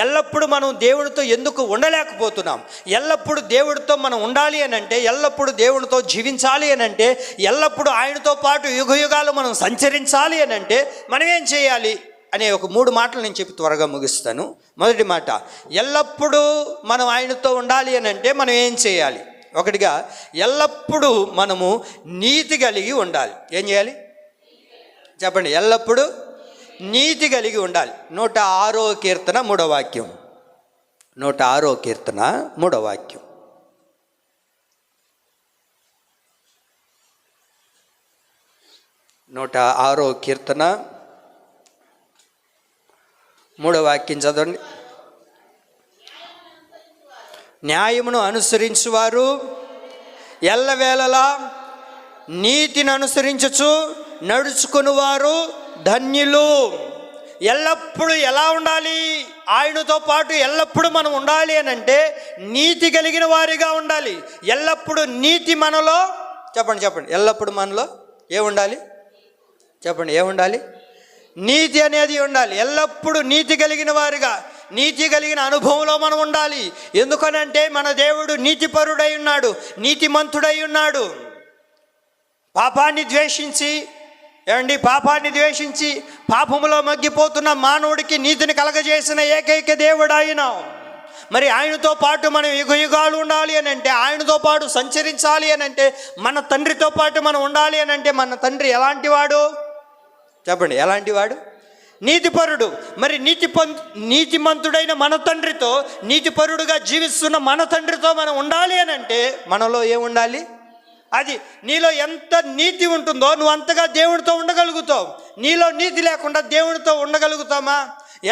ఎల్లప్పుడూ మనం దేవునితో ఎందుకు ఉండలేకపోతున్నాం? ఎల్లప్పుడూ దేవుడితో మనం ఉండాలి అని అంటే, ఎల్లప్పుడూ దేవునితో జీవించాలి అని అంటే, ఎల్లప్పుడూ ఆయనతో పాటు యుగయుగాలు మనం సంచరించాలి అని అంటే మనం ఏం చేయాలి అనే ఒక 3 మాటలు నేను చెప్పి త్వరగా ముగిస్తాను. మొదటి మాట, ఎల్లప్పుడూ మనం ఆయనతో ఉండాలి అని అంటే మనం ఏం చేయాలి? ఒకటిగా ఎల్లప్పుడూ మనము నీతి కలిగి ఉండాలి. ఏం చేయాలి చెప్పండి? ఎల్లప్పుడూ నీతి కలిగి ఉండాలి. 106వ కీర్తన 3వ వాక్యం. 106వ కీర్తన 3వ వాక్యం. నూట 6వ కీర్తన 3వ వాక్యం చదవండి. న్యాయమును అనుసరించువారు ఎల్లవేళలా నీతిని అనుసరించుచు నడుచుకునివారు ధన్యులు. ఎల్లప్పుడూ ఎలా ఉండాలి? ఆయనతో పాటు ఎల్లప్పుడూ మనం ఉండాలి అని అంటే నీతి కలిగిన వారిగా ఉండాలి. ఎల్లప్పుడూ నీతి మనలో చెప్పండి ఎల్లప్పుడూ మనలో ఏముండాలి చెప్పండి? ఏముండాలి? నీతి అనేది ఉండాలి. ఎల్లప్పుడూ నీతి కలిగిన వారిగా, నీతి కలిగిన అనుభవంలో మనం ఉండాలి. ఎందుకనంటే మన దేవుడు నీతిపరుడై ఉన్నాడు, నీతిమంతుడై ఉన్నాడు. పాపాన్ని ద్వేషించి ఏమండి, పాపాన్ని ద్వేషించి పాపములో మగ్గిపోతున్న మానవుడికి నీతిని కలగజేసిన ఏకైక దేవుడు ఆయన. మరి ఆయనతో పాటు మనం యుగయుగాలు ఉండాలి అని అంటే, ఆయనతో పాటు సంచరించాలి అని అంటే, మన తండ్రితో పాటు మనం ఉండాలి అని అంటే, మన తండ్రి ఎలాంటి వాడు చెప్పండి? ఎలాంటి వాడు? నీతిపరుడు. మరి నీతిమంతుడైన మన తండ్రితో, నీతిపరుడుగా జీవిస్తున్న మన తండ్రితో మనం ఉండాలి అని అంటే మనలో ఏముండాలి? అది నీలో ఎంత నీతి ఉంటుందో నువ్వు అంతగా దేవునితో ఉండగలుగుతావు. నీలో నీతి లేకుండా దేవునితో ఉండగలుగుతామా?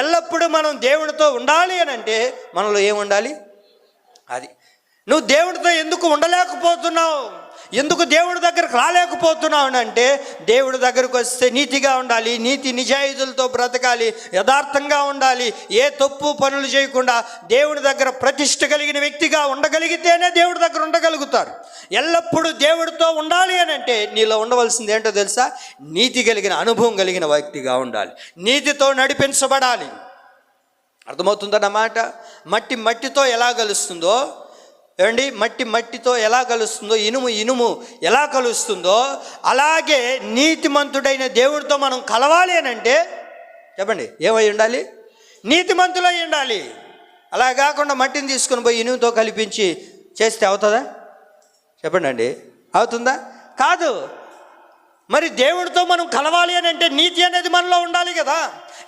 ఎల్లప్పుడూ మనం దేవునితో ఉండాలి అని అంటే మనలో ఏముండాలి? అది. నువ్వు దేవుడితో ఎందుకు ఉండలేకపోతున్నావు, ఎందుకు దేవుడి దగ్గరకు రాలేకపోతున్నావు అని అంటే, దేవుడి దగ్గరకు వస్తే నీతిగా ఉండాలి, నీతి నిజాయితీలతో బ్రతకాలి, యథార్థంగా ఉండాలి, ఏ తప్పు పనులు చేయకుండా దేవుడి దగ్గర ప్రతిష్ట కలిగిన వ్యక్తిగా ఉండగలిగితేనే దేవుడి దగ్గర ఉండగలుగుతారు. ఎల్లప్పుడూ దేవుడితో ఉండాలి అని అంటే నీలో ఉండవలసింది ఏంటో తెలుసా? నీతి కలిగిన అనుభవం కలిగిన వ్యక్తిగా ఉండాలి, నీతితో నడిపించబడాలి. అర్థమవుతుందన్నమాట. మట్టితో ఎలా కలుస్తుందో, ఏమండి, మట్టితో ఎలా కలుస్తుందో, ఇనుము ఎలా కలుస్తుందో, అలాగే నీతిమంతుడైన దేవుడితో మనం కలవాలి అని అంటే చెప్పండి ఏమై ఉండాలి? నీతిమంతులై ఉండాలి. అలా కాకుండా మట్టిని తీసుకుని పోయి ఇనుముతో కల్పించి చేస్తే అవుతుందా? చెప్పండి అండి, అవుతుందా? కాదు. మరి దేవుడితో మనం కలవాలి అని అంటే నీతి అనేది మనలో ఉండాలి కదా.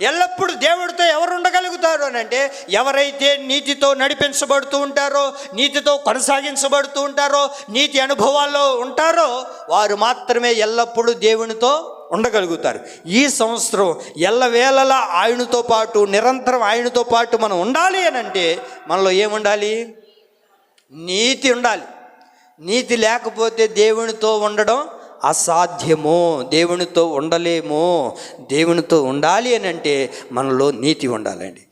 ఎల్లప్పుడూ దేవుడితో ఎవరు ఉండగలుగుతారు అని అంటే, ఎవరైతే నీతితో నడిపించబడుతూ ఉంటారో, నీతితో కొనసాగించబడుతూ ఉంటారో, నీతి అనుభవాల్లో ఉంటారో, వారు మాత్రమే ఎల్లప్పుడూ దేవునితో ఉండగలుగుతారు. ఈ సంవత్సరం ఎల్లవేళలా ఆయనతో పాటు, నిరంతరం ఆయనతో పాటు మనం ఉండాలి అని అంటే మనలో ఏముండాలి? నీతి ఉండాలి. నీతి లేకపోతే దేవునితో ఉండడం అసాధ్యము, దేవునితో ఉండలేము. దేవునితో ఉండాలి అని అంటే మనలో నీతి ఉండాలండి.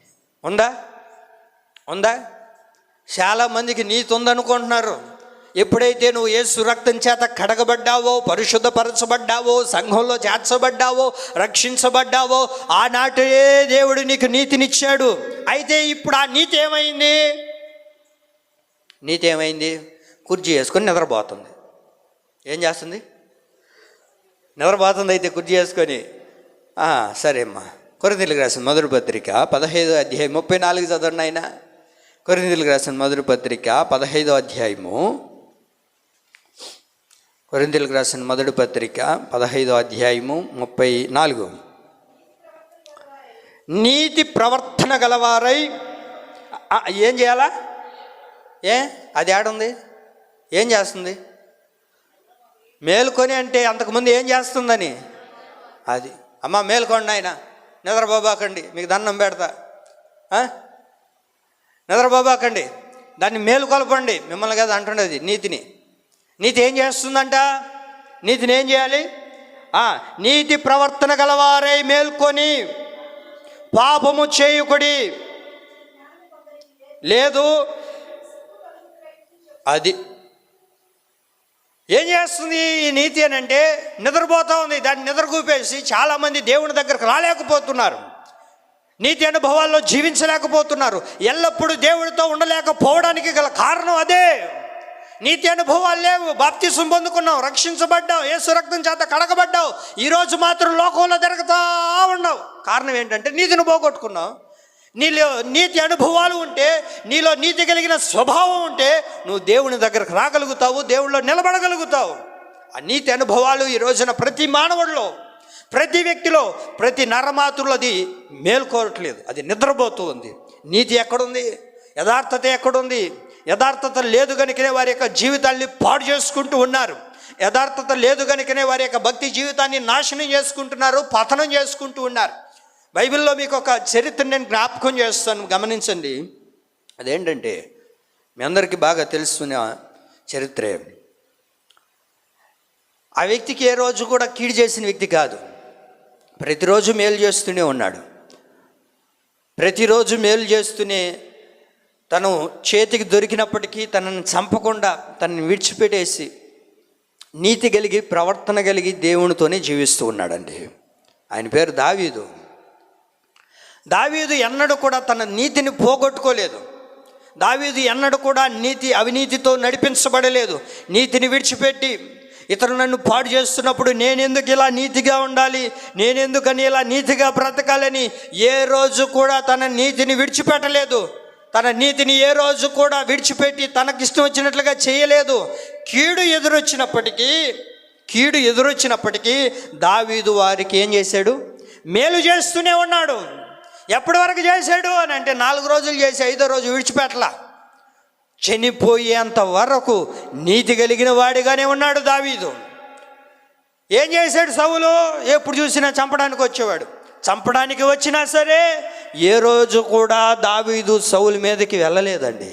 ఉందా? చాలామందికి నీతి ఉందనుకుంటున్నారు. ఎప్పుడైతే నువ్వు యేసు రక్తం చేత కడగబడ్డావో, పరిశుద్ధపరచబడ్డావో, సంఘంలో చేర్చబడ్డావో, రక్షించబడ్డావో, ఆనాటే దేవుడు నీకు నీతినిచ్చాడు. అయితే ఇప్పుడు ఆ నీతి ఏమైంది? కుర్చీ వేసుకొని నిద్రపోతుంది. ఏం చేస్తుంది? నిద్రపోతుంది. అయితే కుర్చీ వేసుకొని సరే అమ్మా, కొరింథీయులకు రాసిన మొదటి పత్రిక 15వ అధ్యాయం 34 చదవండి ఆయన. కొరింథీయులకు రాసిన మొదటి పత్రిక 15వ అధ్యాయము, కొరింథీయులకు రాసిన మొదటి పత్రిక 15వ అధ్యాయము 34. నీతి ప్రవర్తన గలవారై ఏం చేయాలా? అది ఏడుంది? ఏం చేస్తుంది? మేలుకొని అంటే అంతకుముందు ఏం చేస్తుందని అది. అమ్మ మేలుకోండి ఆయన, నిద్రపోబాకండి, మీకు దండం పెడతా, నిద్రపోబాకండి, దాన్ని మేలుకొలపండి, మిమ్మల్ని కదా అంటుండేది నీతి ఏం చేస్తుందంట? నీతిని ఏం చేయాలి? నీతి ప్రవర్తన గలవారై మేల్కొని పాపము చేయుకుడి. లేదు అది ఏం చేస్తుంది ఈ నీతి అని అంటే? నిద్రపోతూ ఉంది. దాన్ని నిద్రకూపేసి చాలామంది దేవుని దగ్గరకు రాలేకపోతున్నారు, నీతి అనుభవాల్లో జీవించలేకపోతున్నారు. ఎల్లప్పుడూ దేవుడితో ఉండలేకపోవడానికి గల కారణం అదే. నీతి అనుభవాలు లేవు. బాప్తిసం పొందుకున్నావు, రక్షించబడ్డావు, యేసు రక్తం చేత కడగబడ్డావు, ఈరోజు మాత్రం లోకంలో తిరుగుతూ ఉన్నావు. కారణం ఏంటంటే నీతిని పోగొట్టుకున్నావు. నీలో నీతి అనుభవాలు ఉంటే, నీలో నీతి కలిగిన స్వభావం ఉంటే నువ్వు దేవుని దగ్గరకు రాగలుగుతావు, దేవుళ్ళో నిలబడగలుగుతావు. ఆ నీతి అనుభవాలు ఈ రోజున ప్రతి మానవుడిలో, ప్రతి వ్యక్తిలో, ప్రతి నరమాతుల్లో అది మేల్కోవట్లేదు, అది నిద్రపోతూ ఉంది. నీతి ఎక్కడుంది? యథార్థత ఎక్కడుంది? యథార్థత లేదు కనుకనే వారి యొక్క జీవితాన్ని పాడు చేసుకుంటూ ఉన్నారు. యథార్థత లేదు కనుకనే వారి యొక్క భక్తి జీవితాన్ని నాశనం చేసుకుంటున్నారు, పతనం చేసుకుంటూ ఉన్నారు. బైబిల్లో మీకు ఒక చరిత్ర నేను జ్ఞాపకం చేస్తాను, గమనించండి. అదేంటంటే మీ అందరికీ బాగా తెలుసుకునే చరిత్రే. ఆ వ్యక్తికి ఏ రోజు కూడా కీడు చేసిన వ్యక్తి కాదు, ప్రతిరోజు మేలు చేస్తూనే ఉన్నాడు. ప్రతిరోజు మేలు చేస్తూనే తను చేతికి దొరికినప్పటికీ తనను చంపకుండా తనని విడిచిపెట్టేసి నీతి కలిగి, ప్రవర్తన కలిగి దేవునితోనే జీవిస్తూ ఉన్నాడండి. ఆయన పేరు దావీదు. దావీదు ఎన్నడూ కూడా తన నీతిని పోగొట్టుకోలేదు. దావీదు ఎన్నడూ కూడా అవినీతితో నడిపించబడలేదు. నీతిని విడిచిపెట్టి ఇతరులు నన్ను పాడు చేస్తున్నప్పుడు నేనెందుకు ఇలా నీతిగా ఉండాలి, నేనెందుకని ఇలా నీతిగా బ్రతకాలని ఏ రోజు కూడా తన నీతిని విడిచిపెట్టలేదు. తన నీతిని ఏ రోజు కూడా విడిచిపెట్టి తనకిష్టం వచ్చినట్లుగా చేయలేదు. కీడు ఎదురొచ్చినప్పటికీ దావీదు వారికి ఏం చేశాడు? మేలు చేస్తూనే ఉన్నాడు. ఎప్పటి వరకు చేశాడు అని అంటే 4 రోజులు చేసి 5వ రోజు విడిచిపెట్టలా. చనిపోయేంత వరకు నీతి కలిగిన వాడిగానే ఉన్నాడు దావీదు. ఏం చేశాడు సౌలు? ఎప్పుడు చూసినా చంపడానికి వచ్చేవాడు. చంపడానికి వచ్చినా సరే ఏ రోజు కూడా దావీదు సౌలు మీదకి వెళ్ళలేదండి.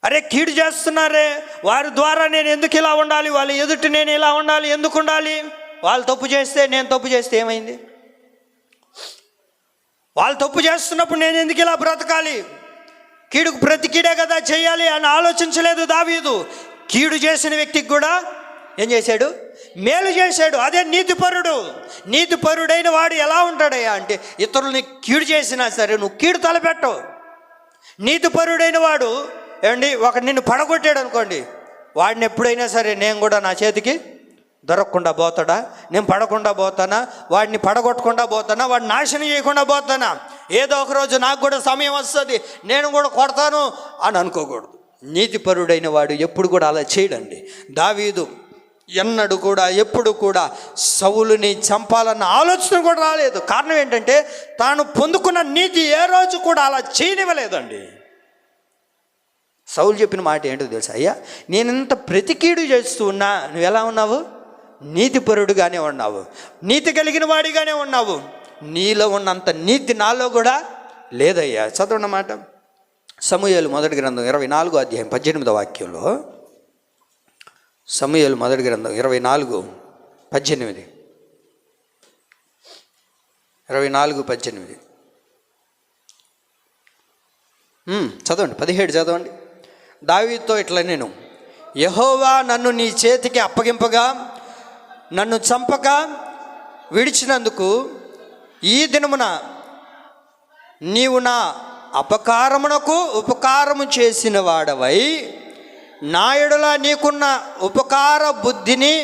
అరే కీడు చేస్తున్నారే, వారి ద్వారా నేను ఎందుకు ఇలా ఉండాలి, వాళ్ళ ఎదుట నేను ఇలా ఉండాలి, ఎందుకు ఉండాలి? వాళ్ళు తప్పు చేస్తే నేను తప్పు చేస్తే ఏమైంది? వాళ్ళు తప్పు చేస్తున్నప్పుడు నేను ఎందుకు ఇలా బ్రతకాలి? కీడుకు ప్రతి కీడే కదా చేయాలి అని ఆలోచించలేదు దావీదు. కీడు చేసిన వ్యక్తికి కూడా ఏం చేశాడు? మేలు చేశాడు. అదే నీతిపరుడు. నీతిపరుడైన వాడు ఎలా ఉంటాడయ్యా అంటే ఇతరులని కీడు చేసినా సరే నువ్వు కీడు తలపెట్టవు. నీతిపరుడైన వాడు ఏమండి ఒకడు నిన్ను పడగొట్టాడు అనుకోండి, వాడిని ఎప్పుడైనా సరే నేను కూడా నా చేతికి దొరకకుండా పోతాడా, నేను పడకుండా పోతానా, వాడిని పడగొట్టకుండా పోతానా, వాడిని నాశనం చేయకుండా పోతానా, ఏదో ఒక రోజు నాకు కూడా సమయం వస్తుంది నేను కూడా కొడతాను అని అనుకోకూడదు. నీతిపరుడైన వాడు ఎప్పుడు కూడా అలా చేయడండి. దావీదు ఎన్నడూ కూడా ఎప్పుడు కూడా సౌలుని చంపాలన్న ఆలోచన కూడా రాలేదు. కారణం ఏంటంటే తాను పొందుకున్న నీతి ఏ రోజు కూడా అలా చేయనివ్వలేదండి. సౌలు చెప్పిన మాట ఏంటో తెలుసా? అయ్యా నేను ఇంత ప్రతికీడు చేస్తూ ఉన్నా నువ్వు ఎలా ఉన్నావు? నీతిపరుడుగానే ఉన్నావు, నీతి కలిగిన వాడిగానే ఉన్నావు. నీలో ఉన్నంత నీతి నాలో కూడా లేదయ్యా. చదవండి మాట. సమూయేలు మొదటి గ్రంథం 24వ అధ్యాయం 18వ వాక్యంలో. సమూయేలు మొదటి గ్రంథం 24:18. 24:18 చదవండి. 17 చదవండి. దావీదుతో ఇట్లా నేను యెహోవా నన్ను నీ చేతికి అప్పగింపగా నన్ను చంపక విడిచినందుకు ఈ దినమున నీవు నా అపకారమునకు ఉపకారము చేసిన వాడవై నా యెడల నీకున్న ఉపకార బుద్ధిని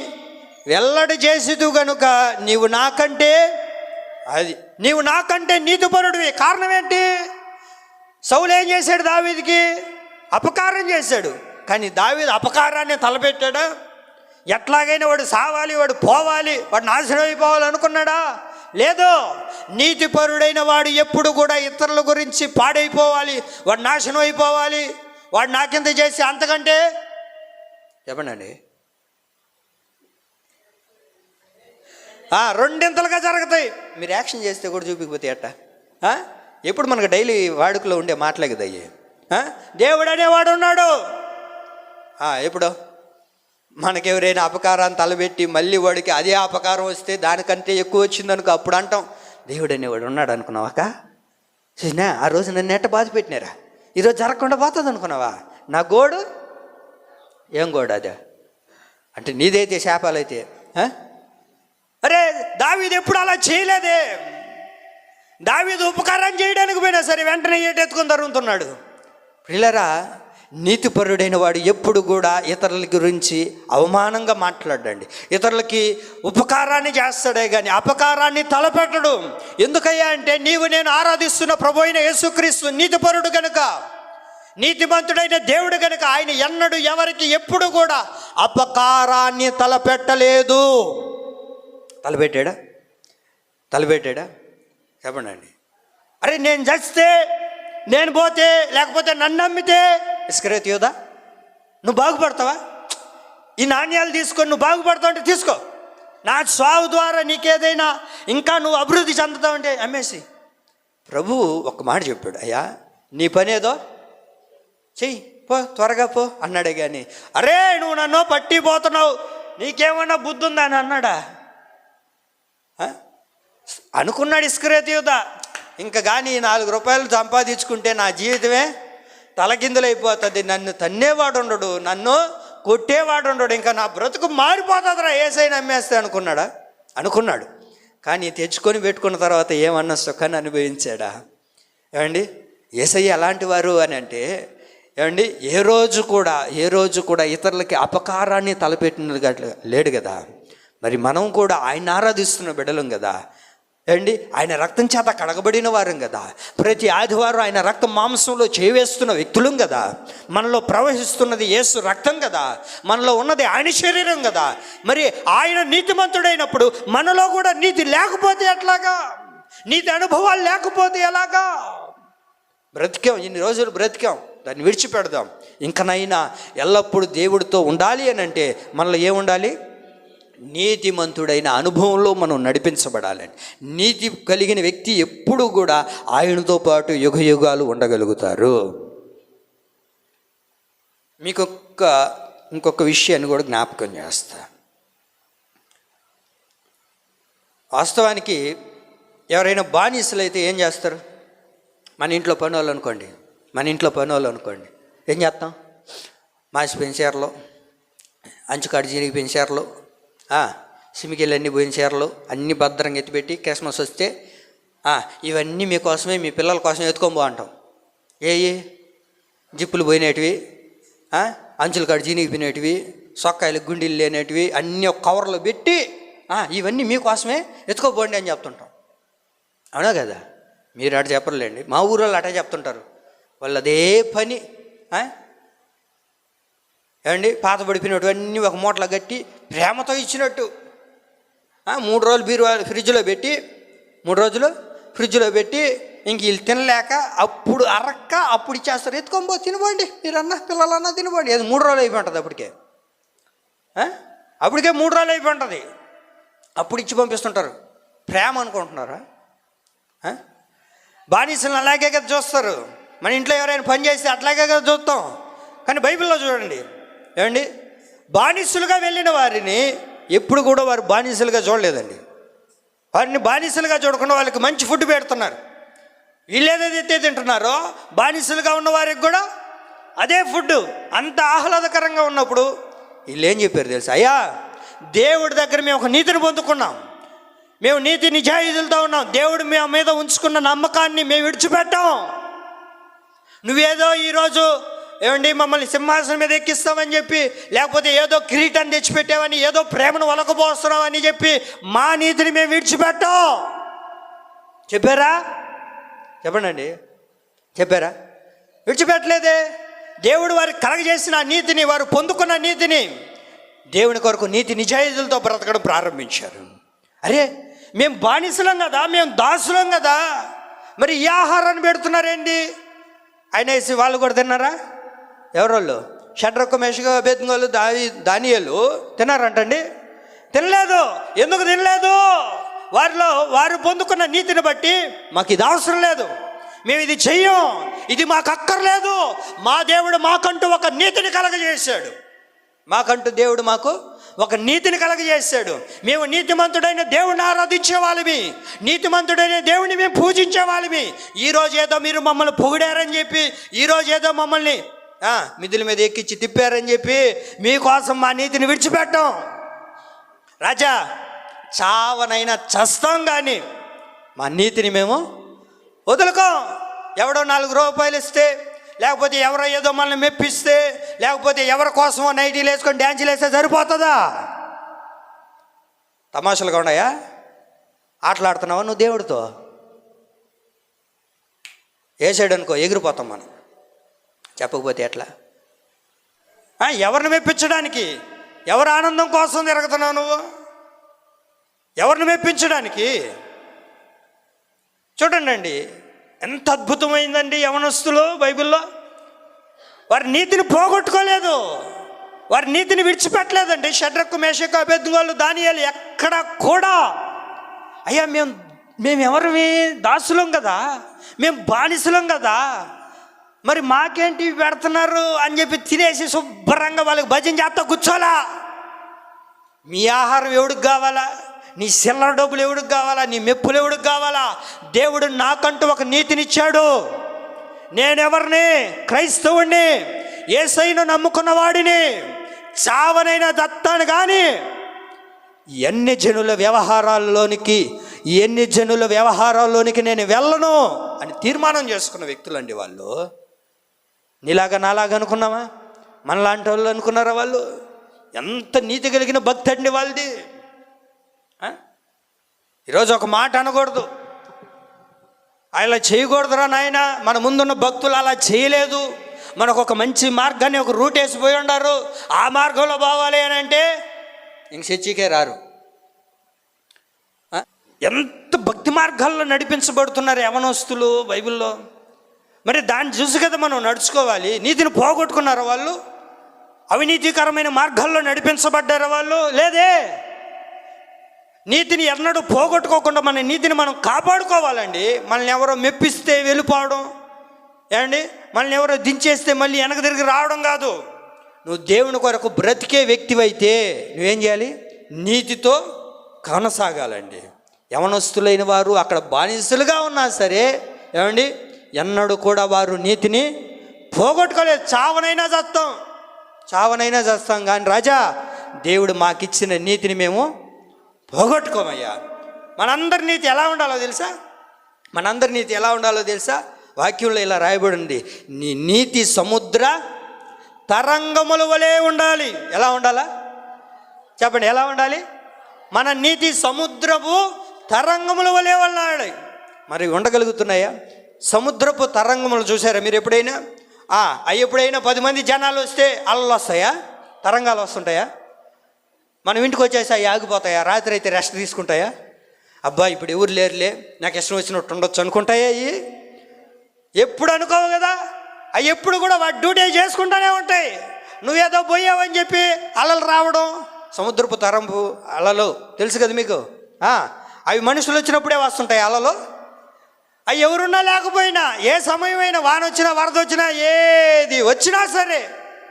వెల్లడి చేసిదు గనుక నీవు నాకంటే నీతిపరుడివి. కారణం ఏంటి? సౌలు ఏం చేశాడు? దావీదుకి అపకారం చేశాడు. కానీ దావీదు అపకారాన్ని తలపెట్టాడా? ఎట్లాగైనా వాడు సావాలి, వాడు పోవాలి, వాడు నాశనం అయిపోవాలి అనుకున్నాడా? లేదు. నీతిపరుడైన వాడు ఎప్పుడు కూడా ఇతరుల గురించి పాడైపోవాలి, వాడు నాశనం అయిపోవాలి, వాడు నాకింత చేసి అంతకంటే చెప్పండి రెండింతలుగా జరుగుతాయి. మీరు యాక్షన్ చేస్తే కూడా చూపించకపోతే ఎట్టా? ఎప్పుడు మనకు డైలీ వాడుకలో ఉండే మాటలే కదా అయ్యి. దేవుడు అనేవాడు ఉన్నాడు. ఎప్పుడు మనకెవరైనా అపకారాన్ని తలబెట్టి మళ్ళీ వాడికి అదే అపకారం వస్తే దానికంటే ఎక్కువ వచ్చిందనుకో అప్పుడు అంటాం దేవుడు అనేవాడు ఉన్నాడు అనుకున్నావాక. చూసినా ఆ రోజు నన్ను ఎట్ట బాధ పెట్టినారా, ఈరోజు జరగకుండా పోతుంది అనుకున్నావా? నా గోడు ఏం గోడు అదే అంటే నీదైతే శాపాలైతే. అరే దావీదు ఎప్పుడు అలా చేయలేదే. దావీదు ఉపకారం చేయడానికి పోయినా సరే వెంటనే ఏటెత్తుకొని తరుగుతున్నాడు. పిల్లరా, నీతిపరుడైన వాడు ఎప్పుడు కూడా ఇతరుల గురించి అవమానంగా మాట్లాడండి. ఇతరులకి ఉపకారాన్ని చేస్తాడే కానీ అపకారాన్ని తలపెట్టడు. ఎందుకయ్యా అంటే నీవు నేను ఆరాధిస్తున్న ప్రభు అయిన యేసుక్రీస్తు నీతిపరుడు కనుక, నీతిమంతుడైన దేవుడు కనుక ఆయన ఎన్నడూ ఎవరికి ఎప్పుడు కూడా అపకారాన్ని తలపెట్టలేదు. తలపెట్టాడా చెప్పండి. అరే నేను చస్తే, నేను పోతే, లేకపోతే నన్ను నమ్మితే ఇస్కరియోతు యూదా నువ్వు బాగుపడతావా? ఈ నాణ్యాలు తీసుకొని నువ్వు బాగుపడతావు అంటే తీసుకో, నా స్వావు ద్వారా నీకేదైనా ఇంకా నువ్వు అభివృద్ధి చెందుతావంటే అమ్మేసి. ప్రభువు ఒక మాట చెప్పాడు, అయ్యా నీ పనేదో చెయ్యి, పో త్వరగా పో అన్నాడే కానీ అరే నువ్వు నన్ను పట్టిపోతున్నావు నీకేమన్నా బుద్ధి ఉందా అని అన్నాడా? అనుకున్నాడు ఇస్కరియోతు యూదా. ఇంకా కానీ 4 రూపాయలు సంపాదించుకుంటే నా జీవితమే తలకిందులైపోతుంది, నన్ను తన్నేవాడు ఉండడు, నన్ను కొట్టేవాడు ఉండడు, ఇంకా నా బ్రతుకు మారిపోతుందిరా యేసయ్య నమ్మేస్తే అనుకున్నాడు. కానీ తెచ్చుకొని పెట్టుకున్న తర్వాత ఏమన్నా సుఖాన్ని అనుభవించాడా? ఏమండి యేసయ్య ఎలాంటి వారు అని అంటే ఏమండి ఏ రోజు కూడా ఇతరులకి అపకారాన్ని తలపెట్టినది లేడు కదా. మరి మనం కూడా ఆయన ఆరాధిస్తున్న బిడ్డలం కదా. ఏమండి ఆయన రక్తం చేత కడగబడిన వారం కదా. ప్రతి ఆదివారం ఆయన రక్తం మాంసంలో చేవేస్తున్న వ్యక్తులం కదా. మనలో ప్రవహిస్తున్నది యేసు రక్తం కదా. మనలో ఉన్నది ఆయన శరీరం కదా. మరి ఆయన నీతిమంతుడైనప్పుడు మనలో కూడా నీతి లేకపోతే ఎట్లాగా? నీతి అనుభవాలు లేకపోతే ఎలాగా? బ్రతికాం, ఇన్ని రోజులు బ్రతికాం, దాన్ని విడిచిపెడదాం. ఇంకనైనా ఎల్లప్పుడూ దేవుడితో ఉండాలి అని అంటే మనలో ఏముండాలి? నీతిమంతుడైన అనుభవంలో మనం నడిపించబడాలని. నీతి కలిగిన వ్యక్తి ఎప్పుడూ కూడా ఆయనతో పాటు యుగ యుగాలు ఉండగలుగుతారు. మీకు ఇంకొక విషయాన్ని కూడా జ్ఞాపకం చేస్తా. వాస్తవానికి ఎవరైనా బానిసలు అయితే ఏం చేస్తారు? మన ఇంట్లో పని వాళ్ళు అనుకోండి, ఏం చేస్తాం? మాసిపోయిన చీరలు, అంచుకాడి చిరిగిపోయిన చీరలు, సిమికెళ్ళి అన్నీ పోయిన చీరలు అన్నీ భద్రంగా ఎత్తిపెట్టి క్రిస్మస్ వస్తే ఇవన్నీ మీకోసమే, మీ పిల్లల కోసం ఎత్తుకొని బాగుంటాం. జిప్పులు పోయినటివి, అంచులు కాడి చినిగిపోయినటివి, సొక్కాయలు గుండీలు లేనటివి అన్నీ ఒక కవర్లో పెట్టి ఇవన్నీ మీకోసమే ఎత్తుకోపోండి అని చెప్తుంటాం. అవునా కదా? మీరు అటు చెప్పరులేండి, మా ఊళ్ళో అటే చెప్తుంటారు. వాళ్ళు అదే పని. ఏమండి పాత పడిపోయినట్టు అన్నీ ఒక మూటలో కట్టి ప్రేమతో ఇచ్చినట్టు 3 రోజులు ఫ్రిడ్జ్లో పెట్టి ఇంక వీళ్ళు తినలేక అప్పుడు అప్పుడు ఇచ్చేస్తారు. ఎత్తుకొని తినబండి, మీరన్నా పిల్లలన్నా తినబండి. అది 3 రోజులు అయిపోయి ఉంటుంది. అప్పటికే 3 రోజులు అయిపోయి ఉంటుంది. అప్పుడు ఇచ్చి పంపిస్తుంటారు. ప్రేమ అనుకుంటున్నారా? బానిసలను అలాగే కదా చూస్తారు. మన ఇంట్లో ఎవరైనా పని చేస్తే అట్లాగే కదా చూస్తాం. కానీ బైబిల్లో చూడండి, ఏమండి బానిసలుగా వెళ్ళిన వారిని ఎప్పుడు కూడా వారు బానిసలుగా చూడలేదండి. వారిని బానిసలుగా చూడకుండా వాళ్ళకి మంచి ఫుడ్ పెడుతున్నారు. వీళ్ళు ఏదైతే తింటున్నారో బానిసలుగా ఉన్న వారికి కూడా అదే ఫుడ్ అంత ఆహ్లాదకరంగా ఉన్నప్పుడు వీళ్ళు ఏం చెప్పారు తెలుసా? అయ్యా, దేవుడి దగ్గర మేము ఒక నీతిని పొందుకున్నాం, మేము నీతి నిజాయితీలతో ఉన్నాం, దేవుడు మేము మీద ఉంచుకున్న నమ్మకాన్ని మేము విడిచిపెట్టాం. నువ్వేదో ఈరోజు ఏమండి మమ్మల్ని సింహాసనం మీద ఎక్కిస్తామని చెప్పి, లేకపోతే ఏదో కిరీటాన్ని తెచ్చిపెట్టావని, ఏదో ప్రేమను ఒలకపోస్తున్నామని చెప్పి మా నీతిని మేము విడిచిపెట్టాం. చెప్పారా? చెప్పండి, చెప్పారా? విడిచిపెట్టలేదే. దేవుడు వారికి కలగజేసిన నీతిని, వారు పొందుకున్న నీతిని, దేవుని కొరకు నీతి నిజాయితీలతో బ్రతకడం ప్రారంభించారు. అరే, మేము బానిసలం కదా, మేము దాసులం కదా, మరి ఈ ఆహారాన్ని పెడుతున్నారేంటి? ఆయన వేసి వాళ్ళు కూడా తిన్నారా? ఎవరోళ్ళు? షడ్రకు, మెషకు, అబేద్నెగోలు, దానియేలు తిన్నారంటండి? తినలేదు. ఎందుకు తినలేదు? వారు పొందుకున్న నీతిని బట్టి మాకు ఇది అవసరం లేదు, మేము ఇది చెయ్యం, ఇది మాకు అక్కర్లేదు. మా దేవుడు మాకంటూ ఒక నీతిని కలగజేశాడు. దేవుడు మాకు ఒక నీతిని కలగజేశాడు. మేము నీతిమంతుడైన దేవుడిని ఆరాధించే వాళ్ళమి, నీతిమంతుడైన దేవుడిని మేము పూజించే వాళ్ళమి. ఈరోజు ఏదో మీరు మమ్మల్ని పొగిడారని చెప్పి, ఈరోజు ఏదో మమ్మల్ని మిద్దుల మీద ఎక్కించి తిప్పారని చెప్పి మీకోసం మా నీతిని విడిచిపెట్టాం. రాజా, చావనైనా చస్తాం కానీ మా నీతిని మేము వదులుకోం. ఎవడో 4 రూపాయలు ఇస్తే, లేకపోతే ఎవరో ఏదో మనల్ని మెప్పిస్తే, లేకపోతే ఎవరి కోసమో నైటీలు వేసుకొని డ్యాన్సులు వేస్తే సరిపోతుందా? తమాషలుగా ఉన్నాయా? ఆటలాడుతున్నావా నువ్వు దేవుడితో? వేసాడు అనుకో, ఎగిరిపోతాం మనం. చెప్పకపోతే ఎట్లా? ఎవరిని మెప్పించడానికి, ఎవరి ఆనందం కోసం తిరుగుతున్నావు నువ్వు? ఎవరిని మెప్పించడానికి? చూడండి ఎంత అద్భుతమైందండి యవనస్తులు బైబిల్లో. వారి నీతిని పోగొట్టుకోలేదు, వారి నీతిని విడిచిపెట్టలేదండి. షడ్రకు, మెషకు, అబేద్నెగోలు, దానియేలు ఎక్కడ కూడా అయ్యా మేము ఎవరివి? దాసులం కదా, మేము బానిసలం కదా, మరి మాకేంటి పెడుతున్నారు అని చెప్పి తినేసి శుభ్రంగా వాళ్ళకి భజన చేస్తా కూర్చోలా. మీ ఆహారం ఎవడికి కావాలా? నీ చిల్లర డబ్బులు ఎవడికి కావాలా? నీ మెప్పులు ఎవడికి కావాలా? దేవుడు నాకంటూ ఒక నీతినిచ్చాడు. నేనెవరిని? క్రైస్తవుణ్ణి, యేసయ్యను నమ్ముకున్న వాడిని. చావనైనా దత్తాను కానీ ఎన్ని జనుల వ్యవహారాల్లోనికి నేను వెళ్ళను అని తీర్మానం చేసుకున్న వ్యక్తులండి వాళ్ళు. నీలాగా నాలాగా అనుకున్నావా? మనలాంటి వాళ్ళు అనుకున్నారా? వాళ్ళు ఎంత నీతి కలిగిన భక్తి అండి వాళ్ళది. ఈరోజు ఒక మాట అనకూడదు, అలా చేయకూడదురా నాయన. మన ముందున్న భక్తులు అలా చేయలేదు, మనకు ఒక మంచి మార్గాన్ని ఒక రూట్ వేసిపోయి ఉన్నారు, ఆ మార్గంలో పోవాలి అని అంటే ఇంక చర్చికే రారు. ఎంత భక్తి మార్గాల్లో నడిపించబడుతున్నారు యవనస్తులు బైబిల్లో. మరి దాన్ని చూసి కదా మనం నడుచుకోవాలి. నీతిని పోగొట్టుకున్నారా వాళ్ళు? అవినీతికరమైన మార్గాల్లో నడిపించబడ్డారా వాళ్ళు? లేదే. నీతిని ఎన్నడూ పోగొట్టుకోకుండా మన నీతిని మనం కాపాడుకోవాలండి. మనల్ని ఎవరో మెప్పిస్తే వెళ్ళిపోవడం, ఏమండి, మనల్ని ఎవరో దించేస్తే మళ్ళీ వెనక తిరిగి రావడం కాదు. నువ్వు దేవుని కొరకు బ్రతికే వ్యక్తివైతే నువ్వేం చేయాలి? నీతితో కొనసాగాలండి. యవనస్తులైన వారు అక్కడ బానిసలుగా ఉన్నా సరే, ఏమండి, ఎన్నడూ కూడా వారు నీతిని పోగొట్టుకోలేదు. చావనైనా చేస్తాం కానీ రాజా, దేవుడు మాకిచ్చిన నీతిని మేము పోగొట్టుకోమయ్యా. మనందరి నీతి ఎలా ఉండాలో తెలుసా? వాక్యంలో ఇలా రాయబడి ఉంది, నీ నీతి సముద్ర తరంగముల వలె ఉండాలి. ఎలా ఉండాలా చెప్పండి? ఎలా ఉండాలి? మన నీతి సముద్రపు తరంగముల వలె ఉన్నాడు. మరి ఉండగలుగుతున్నాయా? సముద్రపు తరంగములు చూసారా మీరు ఎప్పుడైనా? అవి ఎప్పుడైనా 10 మంది జనాలు వస్తే అలలు వస్తాయా? తరంగాలు వస్తుంటాయా? మనం ఇంటికి వచ్చేసి అవి ఆగిపోతాయా? రాత్రి అయితే రెస్ట్ తీసుకుంటాయా? అబ్బా ఇప్పుడు ఎవరు లేరులే, నాకు ఇష్టం వచ్చినట్టు ఉండొచ్చు అనుకుంటాయా? అవి ఎప్పుడు అనుకోవు కదా. అవి ఎప్పుడు కూడా వాటి డ్యూటీ చేసుకుంటూనే ఉంటాయి. నువ్వేదో పోయావని చెప్పి అలలు రావడం, సముద్రపు తరంపు అలలు తెలుసు కదా మీకు. అవి మనుషులు వచ్చినప్పుడే వస్తుంటాయి అలలు. అవి ఎవరున్నా లేకపోయినా, ఏ సమయమైనా, వాన వచ్చినా వరద వచ్చినా ఏది వచ్చినా సరే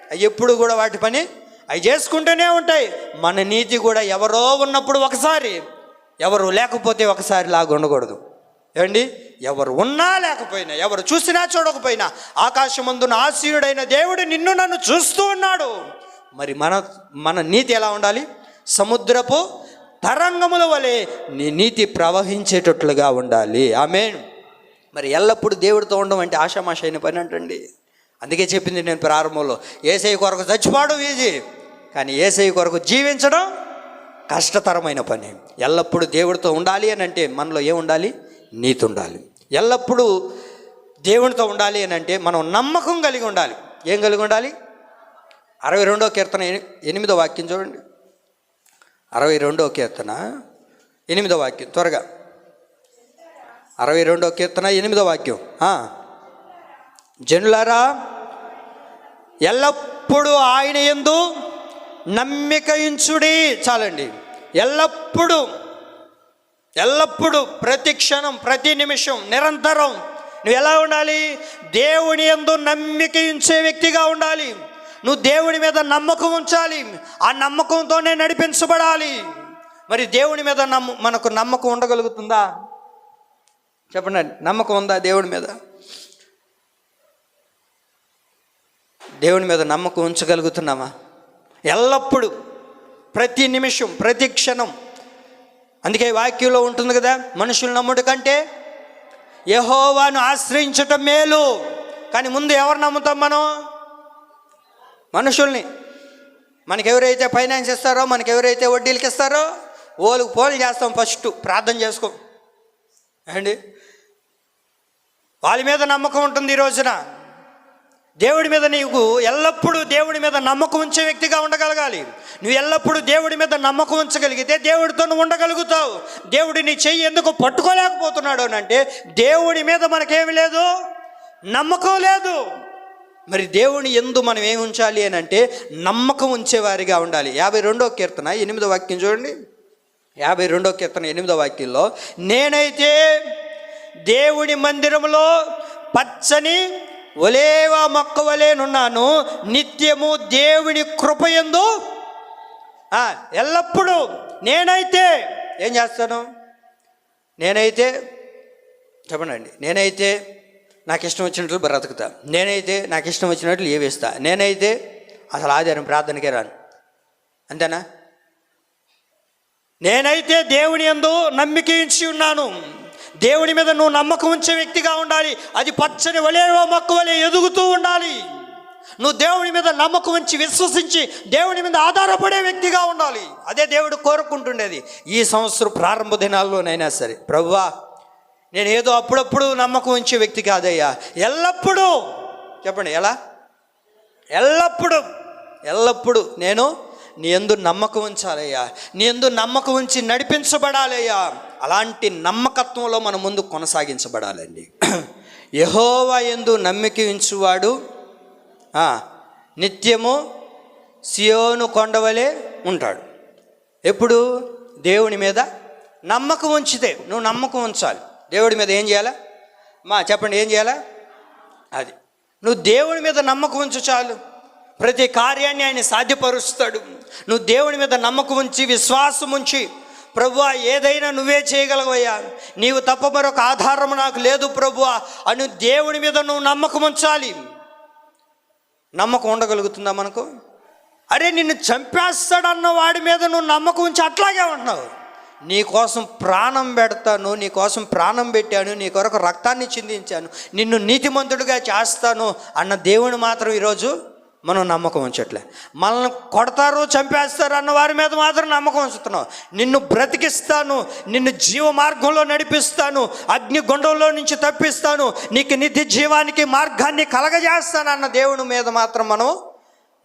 అవి ఎప్పుడు కూడా వాటి పని అవి చేసుకుంటూనే ఉంటాయి. మన నీతి కూడా ఎవరో ఉన్నప్పుడు ఒకసారి, ఎవరు లేకపోతే ఒకసారి లాగా ఉండకూడదు. ఏమండి, ఎవరు ఉన్నా లేకపోయినా, ఎవరు చూసినా చూడకపోయినా, ఆకాశమందున ఆసీనుడైన దేవుడు నిన్ను నన్ను చూస్తూ ఉన్నాడు. మరి మన నీతి ఎలా ఉండాలి? సముద్రపు తరంగముల వలె నీ నీతి ప్రవహించేటట్లుగా ఉండాలి. ఆమేన్. మరి ఎల్లప్పుడూ దేవుడితో ఉండడం అంటే ఆషామాష అయిన పని అంటండి. అందుకే చెప్పింది నేను ప్రారంభంలో, యేసయ్య కొరకు చచ్చిపోవడం ఈజీ, కానీ యేసయ్య కొరకు జీవించడం కష్టతరమైన పని. ఎల్లప్పుడూ దేవుడితో ఉండాలి అని అంటే మనలో ఏముండాలి? నీతి ఉండాలి. ఎల్లప్పుడూ దేవునితో ఉండాలి అని అంటే మనం నమ్మకం కలిగి ఉండాలి. ఏం కలిగి ఉండాలి? 62వ కీర్తన 8వ వాక్యం చూడండి. 62వ కీర్తన 8వ వాక్యం త్వరగా. 62వ కీర్తన 8వ వాక్యం. జనులారా, ఎల్లప్పుడూ ఆయన యందు నమ్మిక ఉంచుడి. చాలండి. ఎల్లప్పుడూ ప్రతి క్షణం, ప్రతి నిమిషం, నిరంతరం నువ్వు ఎలా ఉండాలి? దేవుని యందు నమ్మిక ఉంచే వ్యక్తిగా ఉండాలి. నువ్వు దేవుని మీద నమ్మకం ఉంచాలి. ఆ నమ్మకంతోనే నడిపించబడాలి. మరి దేవుని మీద మనకు నమ్మకం ఉండగలుగుతుందా? చెప్పండి, నమ్మకం ఉందా దేవుని మీద? దేవుని మీద నమ్మకం ఉంచగలుగుతున్నామా? ఎల్లప్పుడూ, ప్రతి నిమిషం, ప్రతి క్షణం. అందుకే వాక్యంలో ఉంటుంది కదా, మనుషులు నమ్ముడు కంటే యెహోవాను ఆశ్రయించటం మేలు. కానీ ముందు ఎవరు నమ్ముతాం మనం? మనుషుల్ని. మనకెవరైతే ఫైనాన్స్ ఇస్తారో, మనకెవరైతే వడ్డీలకి ఇస్తారో వాళ్ళకి ఫోన్ చేస్తాం, ఫస్ట్ ప్రార్థన చేసుకో అండి. వాళ్ళ మీద నమ్మకం ఉంటుంది. ఈ రోజున దేవుడి మీద నీకు ఎల్లప్పుడూ దేవుడి మీద నమ్మకం ఉంచే వ్యక్తిగా ఉండగలగాలి. నువ్వు ఎల్లప్పుడూ దేవుడి మీద నమ్మకం ఉంచగలిగితే దేవుడితో నువ్వు ఉండగలుగుతావు. దేవుడి నీ చెయ్యి ఎందుకు పట్టుకోలేకపోతున్నాడు అని అంటే దేవుడి మీద మనకేమి లేదు, నమ్మకం లేదు. మరి దేవుని యందు మనం ఏమి ఉంచాలి అని అంటే నమ్మకం ఉంచేవారిగా ఉండాలి. 52వ కీర్తన 8వ వాక్యం చూడండి. 52వ కీర్తన 8వ వాక్యంలో, నేనైతే దేవుని మందిరంలో పచ్చని ఒలేవ మొక్క వలెనున్నాను, నిత్యము దేవుని కృపయందు ఎల్లప్పుడూ. నేనైతే ఏం చేస్తాను? నేనైతే చెప్పండి, నేనైతే నాకు ఇష్టం వచ్చినట్లు బ్రతుకుతా. నేనైతే నాకు ఇష్టం వచ్చినట్లు ఏవేస్తా. నేనైతే అసలు ఆదివారం ప్రార్థనకే రాను. అంతేనా? నేనైతే దేవుని యందు నమ్మిక ఉంచి ఉన్నాను. దేవుని మీద నువ్వు నమ్మకం ఉంచే వ్యక్తిగా ఉండాలి. అది పచ్చని వలే మొక్క వలె ఎదుగుతూ ఉండాలి. నువ్వు దేవుని మీద నమ్మకం ఉంచి విశ్వసించి దేవుని మీద ఆధారపడే వ్యక్తిగా ఉండాలి. అదే దేవుడు కోరుకుంటుండేది. ఈ సంవత్సరం ప్రారంభ దినాల్లోనైనా సరే, ప్రభువా నేను ఏదో అప్పుడప్పుడు నమ్మకం ఉంచే వ్యక్తి కాదయ్యా, ఎల్లప్పుడూ, చెప్పండి ఎలా, ఎల్లప్పుడూ నేను నీ యందు నమ్మకం ఉంచాలయ్యా, నీ యందు నమ్మకం ఉంచి నడిపించబడాలయ్యా. అలాంటి నమ్మకత్వంలో మనం ముందు కొనసాగించబడాలండి. యెహోవా యందు నమ్మిక ఉంచువాడు నిత్యము సియోను కొండవలే ఉంటాడు. ఎప్పుడు దేవుని మీద నమ్మకం ఉంచితే, నువ్వు నమ్మకం ఉంచాలి. దేవుడి మీద ఏం చేయాలా చెప్పండి, ఏం చేయాలా? అది నువ్వు దేవుని మీద నమ్మకం ఉంచు చాలు, ప్రతి కార్యాన్ని ఆయన సాధ్యపరుస్తాడు. నువ్వు దేవుని మీద నమ్మకం ఉంచి విశ్వాసం ఉంచి, ప్రభువా ఏదైనా నువ్వే చేయగలవయ్యా, నీవు తప్ప మరొక ఆధారం నాకు లేదు ప్రభువా అని దేవుని మీద నువ్వు నమ్మకం ఉంచాలి. నమ్మకం ఉండగలుగుతుందా మనకు? అరే నిన్ను చంపేస్తాడన్న వాడి మీద నువ్వు నమ్మకం ఉంచి అట్లాగే ఉంటున్నావు. నీ కోసం ప్రాణం పెడతాను, నీ కోసం ప్రాణం పెట్టాను, నీ కొరకు రక్తాన్ని చిందించాను, నిన్ను నీతిమంతుడిగా చేస్తాను అన్న దేవుని మాత్రం ఈరోజు మనం నమ్మకం ఉంచట్లే. మనల్ని కొడతారు, చంపేస్తారు అన్న వారి మీద మాత్రం నమ్మకం ఉంచుతున్నావు. నిన్ను బ్రతికిస్తాను, నిన్ను జీవ మార్గంలో నడిపిస్తాను, అగ్నిగుండంలో నుంచి తప్పిస్తాను, నీకు నిత్య జీవానికి మార్గాన్ని కలగజేస్తాను అన్న దేవుని మీద మాత్రం మనం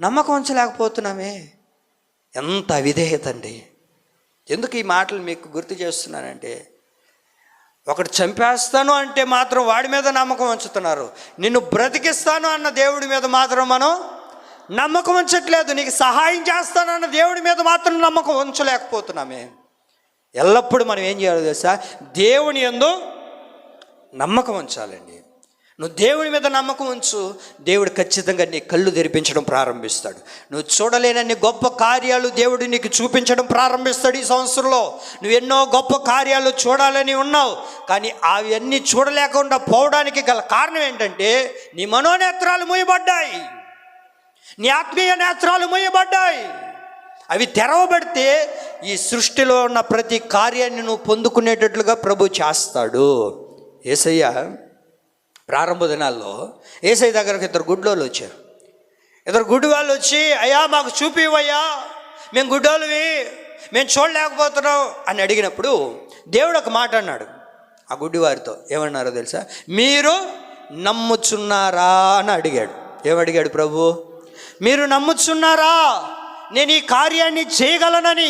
నమ్మకం ఉంచలేకపోతున్నామే. ఎంత అవిధేయత అండి! ఎందుకు ఈ మాటలు మీకు గుర్తు చేస్తున్నానంటే, ఒకటి చంపేస్తాను అంటే మాత్రం వాడి మీద నమ్మకం ఉంచుతున్నారు, నిన్ను బ్రతికిస్తాను అన్న దేవుడి మీద మాత్రం మనం నమ్మకం ఉంచట్లేదు. నీకు సహాయం చేస్తానన్న దేవుడి మీద మాత్రం నమ్మకం ఉంచలేకపోతున్నామే. ఎల్లప్పుడూ మనం ఏం చేయాలి తెలుసా? దేవుని యందు నమ్మకం ఉంచాలండి. నువ్వు దేవుని మీద నమ్మకం ఉంచు, దేవుడు ఖచ్చితంగా నీ కళ్ళు తెరిపించడం ప్రారంభిస్తాడు. నువ్వు చూడలేనన్ని గొప్ప కార్యాలు దేవుడు నీకు చూపించడం ప్రారంభిస్తాడు. ఈ సంవత్సరంలో నువ్వు ఎన్నో గొప్ప కార్యాలు చూడాలని ఉన్నావు, కానీ అవన్నీ చూడలేకుండా పోవడానికి గల కారణం ఏంటంటే నీ మనోనేత్రాలు మూయబడ్డాయి, నీ ఆత్మీయ నేత్రాలు మూయబడ్డాయి. అవి తెరవబడితే ఈ సృష్టిలో ఉన్న ప్రతి కార్యాన్ని నువ్వు పొందుకునేటట్లుగా ప్రభు చేస్తాడు. యేసయ్య ప్రారంభ దినాల్లో యేసయ్య దగ్గరకు ఇద్దరు గుడ్డోళ్ళు వచ్చారు. ఇద్దరు గుడ్డి వాళ్ళు వచ్చి, అయ్యా మాకు చూపివయ్యా, మేము గుడ్డోళ్ళవి, మేము చూడలేకపోతున్నాం అని అడిగినప్పుడు దేవుడు ఒక మాట అన్నాడు ఆ గుడ్డి వారితో. ఏమన్నారో తెలుసా? మీరు నమ్ముచున్నారా అని అడిగాడు. ఏమడిగాడు ప్రభు? మీరు నమ్ముచున్నారా నేను ఈ కార్యాన్ని చేయగలనని,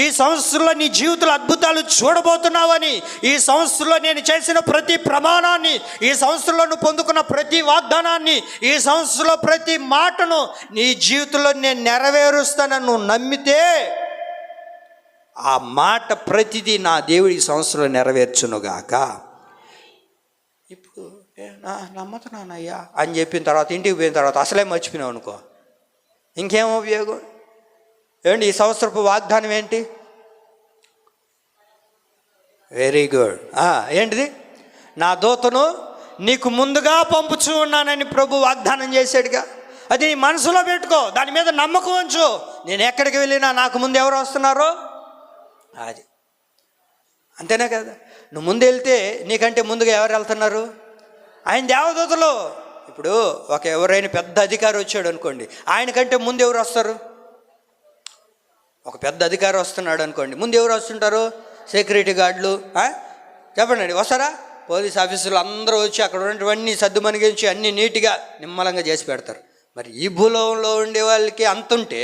ఈ సంవత్సరంలో నీ జీవితంలో అద్భుతాలు చూడబోతున్నావని, ఈ సంవత్సరంలో నేను చేసిన ప్రతి ప్రమాణాన్ని, ఈ సంవత్సరంలో నువ్వు పొందుకున్న ప్రతి వాగ్దానాన్ని, ఈ సంవత్సరంలో ప్రతి మాటను నీ జీవితంలో నేను నెరవేరుస్తానని నువ్వు నమ్మితే ఆ మాట ప్రతిదీ నా దేవుడి ఈ సంవత్సరంలో నెరవేర్చునుగాక. ఇప్పుడు నమ్ముతున్నానయ్యా అని చెప్పిన తర్వాత ఇంటికి పోయిన తర్వాత అసలే మర్చిపోయినావు అనుకో, ఇంకేం ఉపయోగం? ఏమండి ఈ సంవత్సరపు వాగ్దానం ఏంటి? Very good. ఏంటిది? నా దూతను నీకు ముందుగా పంపుచూ ఉన్నానని ప్రభు వాగ్దానం చేశాడుగా. అది నీ మనసులో పెట్టుకో, దాని మీద నమ్మకం ఉంచు. నేను ఎక్కడికి వెళ్ళినా నాకు ముందు ఎవరు వస్తున్నారో అది అంతేనా కదా? నువ్వు ముందు వెళ్తే నీకంటే ముందుగా ఎవరు వెళ్తున్నారు? ఆయన దేవదూతలు. ఇప్పుడు ఎవరైనా పెద్ద అధికారి వచ్చాడు అనుకోండి, ఆయనకంటే ముందు ఎవరు వస్తారు? ఒక పెద్ద అధికారి వస్తున్నాడు అనుకోండి, ముందు ఎవరు వస్తుంటారు? సెక్యూరిటీ గార్డులు. చెప్పండి, వస్తారా? పోలీస్ ఆఫీసులు అందరూ వచ్చి అక్కడ ఉన్నటువంటి సర్దుమణిగించి అన్ని నీట్గా నిమ్మలంగా చేసి పెడతారు. మరి ఈ భూలోకంలో ఉండే వాళ్ళకి అంతుంటే,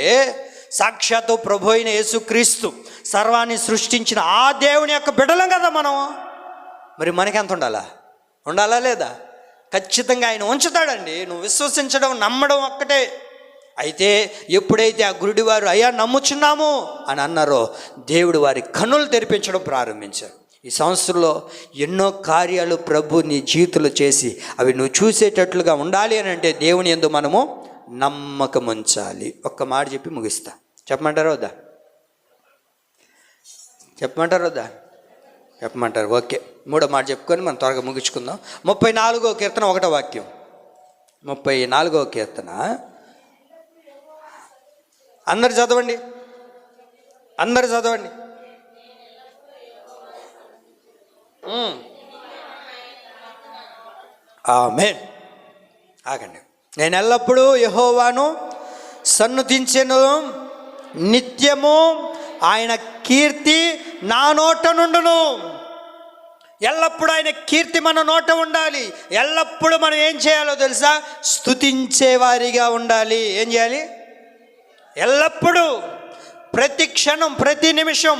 సాక్షాత్తు ప్రభు అయిన యేసుక్రీస్తు సర్వాన్ని సృష్టించిన ఆ దేవుని యొక్క బిడ్డలం కదా మనం. మరి మనకి ఎంత ఉండాలా లేదా? ఖచ్చితంగా ఆయన ఉంచుతాడండి. నువ్వు విశ్వసించడం, నమ్మడం ఒక్కటే. అయితే ఎప్పుడైతే ఆ గురుడివారు అయ్యా నమ్ముచున్నాము అని అన్నారో, దేవుడు వారి కన్నులు తెరిపించడం ప్రారంభించారు. ఈ సంవత్సరంలో ఎన్నో కార్యాలు ప్రభు నీ జీవితంలో చేసి అవి నువ్వు చూసేటట్లుగా ఉండాలి అని అంటే దేవుని యందు మనము నమ్మకం ఉంచాలి. ఒక్క మాట చెప్పి ముగిస్తా. చెప్పమంటారా వద్దా? చెప్పమంటారు. ఓకే, మూడో మాట చెప్పుకొని మనం త్వరగా ముగించుకుందాం. 34వ కీర్తన 1వ వాక్యం. 34వ కీర్తన అందరు చదవండి. ఆమేన్. ఆగండి, నేను ఎల్లప్పుడూ యెహోవాను సన్నుతించెను, నిత్యము ఆయన కీర్తి నా నోట నుండును. ఎల్లప్పుడూ ఆయన కీర్తి మన నోట ఉండాలి. ఎల్లప్పుడూ మనం ఏం చేయాలో తెలుసా? స్తుతించేవారిగా ఉండాలి. ఏం చేయాలి? ఎల్లప్పుడూ, ప్రతి క్షణం, ప్రతి నిమిషం,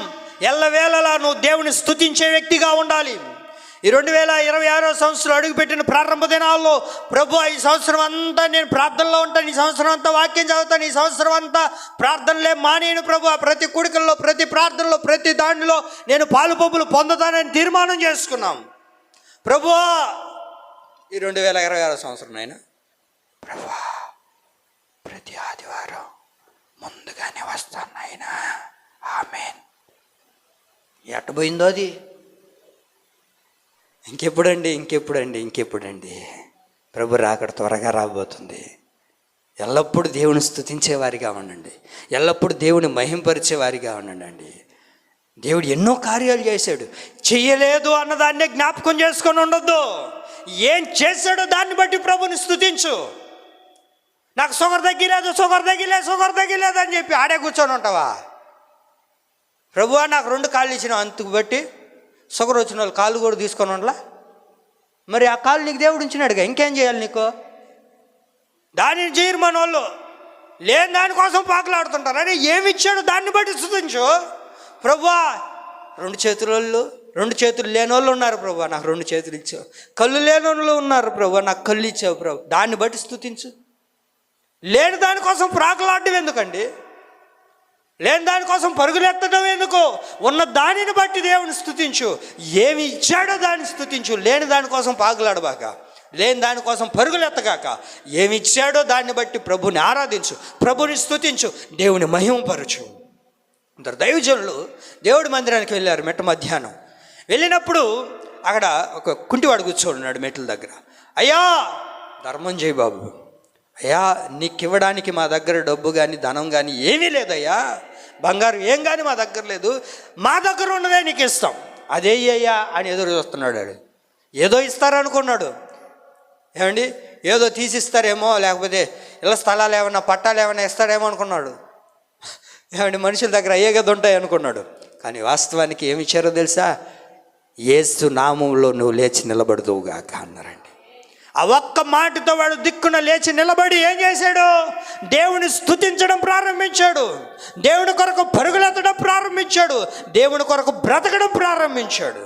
ఎల్లవేళలా నువ్వు దేవుని స్తుతించే వ్యక్తిగా ఉండాలి. ఈ 2026 సంవత్సరం అడుగుపెట్టిన ప్రారంభ దినాల్లో ప్రభు ఈ సంవత్సరం అంతా నేను ప్రార్థనలో ఉంటాను, ఈ సంవత్సరం అంతా వాక్యం చదువుతాను, ఈ సంవత్సరం అంతా ప్రార్థనలే మానేను ప్రభు, ప్రతి కూడికల్లో, ప్రతి ప్రార్థనలో, ప్రతి దాంట్లో నేను పాలుపొప్పులు పొందుతానని తీర్మానం చేసుకున్నాం. ప్రభు ఈ 2026 సంవత్సరం అయినా ప్రభు ప్రతి ఆదివారం ముందుగానే వస్తాను అయినా. ఆమేన్. ఎట్టబోయిందో అది. ఇంకెప్పుడండి ప్రభు రాకడ త్వరగా రాబోతుంది. ఎల్లప్పుడూ దేవుని స్తుతించేవారిగా ఉండండి. ఎల్లప్పుడూ దేవుని మహింపరిచేవారిగా ఉండండి. దేవుడు ఎన్నో కార్యాలు చేశాడు. చెయ్యలేదు అన్నదాన్నే జ్ఞాపకం చేసుకొని ఉండొద్దు. ఏం చేశాడో దాన్ని బట్టి ప్రభుని స్తుతించు. నాకు షుగర్ తగ్గిలేదు అని చెప్పి ఆడే కూర్చొని ఉంటావా? ప్రభువా నాకు 2 కాళ్ళు ఇచ్చిన, అంతకు బట్టి షుగర్ వచ్చిన వాళ్ళు కాళ్ళు కూడా తీసుకొని ఉండలా? మరి ఆ కాళ్ళు నీకు దేవుడు ఇచ్చినాడుగా, ఇంకేం చేయాలి నీకు? దానిని చేయరు మన వాళ్ళు. లేని దానికోసం పాకులాడుతుంటారు. అరే ఏమి ఇచ్చాడు దాన్ని బట్టి స్తుతించు. ప్రభువా 2 చేతులు లేని వాళ్ళు ఉన్నారు ప్రభువా, నాకు 2 చేతులు ఇచ్చావు. కళ్ళు లేని వాళ్ళు ఉన్నారు ప్రభువా, నాకు కళ్ళు ఇచ్చావు ప్రభు. దాన్ని బట్టి స్తుతించు. లేని దానికోసం ప్రాకులాడడం ఎందుకండి? లేని దానికోసం పరుగులెత్తడం ఎందుకు? ఉన్న దానిని బట్టి దేవుని స్తుతించు. ఏమి ఇచ్చాడో దాన్ని స్తుతించు. లేని దానికోసం పాకులాడబాక, లేని దానికోసం పరుగులెత్తగాక. ఏమి ఇచ్చాడో దాన్ని బట్టి ప్రభుని ఆరాధించు, ప్రభుని స్తుతించు, దేవుని మహిమపరచు. అందరు దైవజనులు దేవుడి మందిరానికి వెళ్ళారు. మెట్ట మధ్యాహ్నం వెళ్ళినప్పుడు అక్కడ ఒక కుంటివాడు కూర్చోడు ఉన్నాడు మెట్ల దగ్గర. అయ్యా ధర్మం చేయి బాబు, అయ్యా నీకు ఇవ్వడానికి మా దగ్గర డబ్బు కానీ ధనం కానీ ఏమీ లేదయ్యా, బంగారు ఏం కానీ మా దగ్గర లేదు, మా దగ్గర ఉన్నదే నీకు ఇస్తాం, అదే అయ్యా అని ఎదురు చూస్తున్నాడు. ఏదో ఇస్తారనుకున్నాడు. ఏమండి ఏదో తీసిస్తారేమో, లేకపోతే ఇళ్ళ స్థలాలు ఏమన్నా పట్టాలు ఏమన్నా ఇస్తారేమో అనుకున్నాడు. ఏమండి మనుషుల దగ్గర అయ్యే గది ఉంటాయి అనుకున్నాడు. కానీ వాస్తవానికి ఏమి ఇచ్చారో తెలుసా? యేసు నామంలో నువ్వు లేచి నిలబడుదువుగాక అన్నారండి. ఆ ఒక్క మాటతో వాడు దిక్కున లేచి నిలబడి ఏం చేశాడు? దేవుని స్తుతించడం ప్రారంభించాడు. దేవుని కొరకు పరుగులెత్తడం ప్రారంభించాడు. దేవుని కొరకు బ్రతకడం ప్రారంభించాడు.